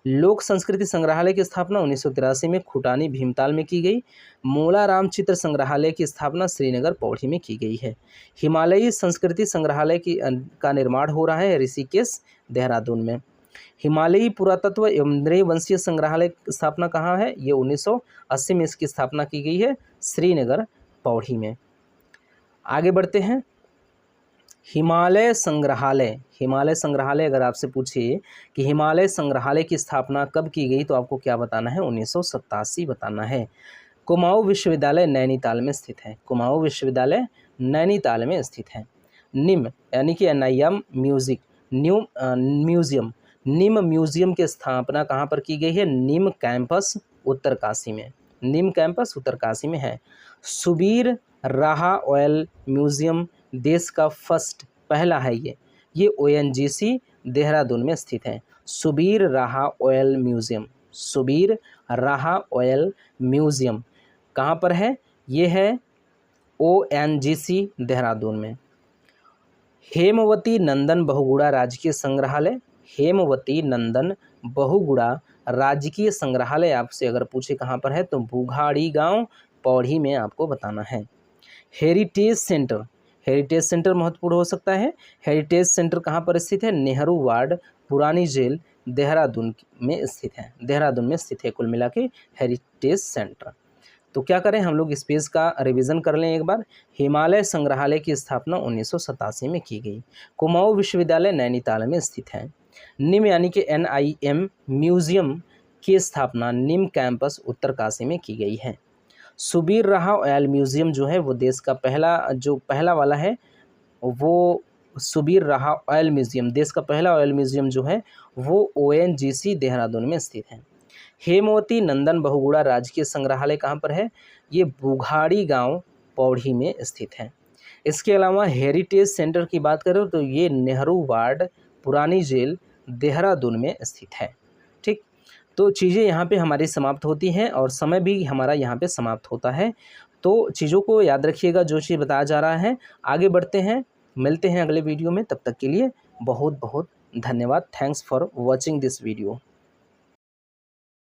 लोक संस्कृति संग्रहालय की स्थापना 1983 में खुटानी भीमताल में की गई। मोलाराम चित्र संग्रहालय की स्थापना श्रीनगर पौड़ी में की गई है। हिमालयी संस्कृति संग्रहालय का निर्माण हो रहा है ऋषिकेश देहरादून में। हिमालयी पुरातत्व एवं नृवंशीय संग्रहालय की स्थापना कहाँ है, ये 1980 में इसकी स्थापना की गई है श्रीनगर पौड़ी में। आगे बढ़ते हैं। हिमालय संग्रहालय, हिमालय संग्रहालय अगर आपसे पूछिए कि हिमालय संग्रहालय की स्थापना कब की गई, तो आपको क्या बताना है, 1987 बताना है। कुमाऊं विश्वविद्यालय नैनीताल में स्थित है। कुमाऊं विश्वविद्यालय नैनीताल में स्थित है। निम यानी कि NIM म्यूजियम, निम म्यूजियम की स्थापना कहाँ पर की गई है, निम कैंपस उत्तरकाशी में। निम कैंपस उत्तरकाशी में है। सुबीर राहा ऑयल म्यूजियम देश का पहला है ये ONGC देहरादून में स्थित है। सुबीर राहा ऑयल म्यूजियम, सुबीर राहा ऑयल म्यूजियम कहाँ पर है, ये है ONGC देहरादून में। हेमवती नंदन बहुगुणा राजकीय संग्रहालय, हेमवती नंदन बहुगुणा राजकीय संग्रहालय आपसे अगर पूछे कहाँ पर है, तो बुघाड़ी गांव पौड़ी में आपको बताना है। हेरिटेज सेंटर, हेरिटेज सेंटर महत्वपूर्ण हो सकता है। हेरिटेज सेंटर कहाँ पर स्थित है, नेहरू वार्ड पुरानी जेल देहरादून में स्थित है। देहरादून में स्थित है कुल मिला के हेरिटेज सेंटर। तो क्या करें हम लोग इस पेज का रिवीजन कर लें एक बार। हिमालय संग्रहालय की स्थापना 1987 में की गई। कुमाऊं विश्वविद्यालय नैनीताल में स्थित है। निम यानी कि NIM म्यूजियम की स्थापना निम कैंपस उत्तरकाशी में की गई है। सुबीर राहा ऑयल म्यूजियम जो है वो देश का पहला वाला है, वो सुबीर राहा ऑयल म्यूजियम देश का पहला ऑयल म्यूजियम जो है वो ONGC देहरादून में स्थित है। हेमवती नंदन बहुगुणा राजकीय संग्रहालय कहाँ पर है, ये बुघाड़ी गांव पौड़ी में स्थित है। इसके अलावा हेरिटेज सेंटर की बात करें तो ये नेहरू वार्ड पुरानी जेल देहरादून में स्थित है। ठीक, तो चीज़ें यहाँ पे हमारी समाप्त होती हैं और समय भी हमारा यहाँ पे समाप्त होता है। तो चीज़ों को याद रखिएगा जो चीज़ बताया जा रहा है। आगे बढ़ते हैं, मिलते हैं अगले वीडियो में। तब तक के लिए बहुत बहुत धन्यवाद। Thanks for watching this video.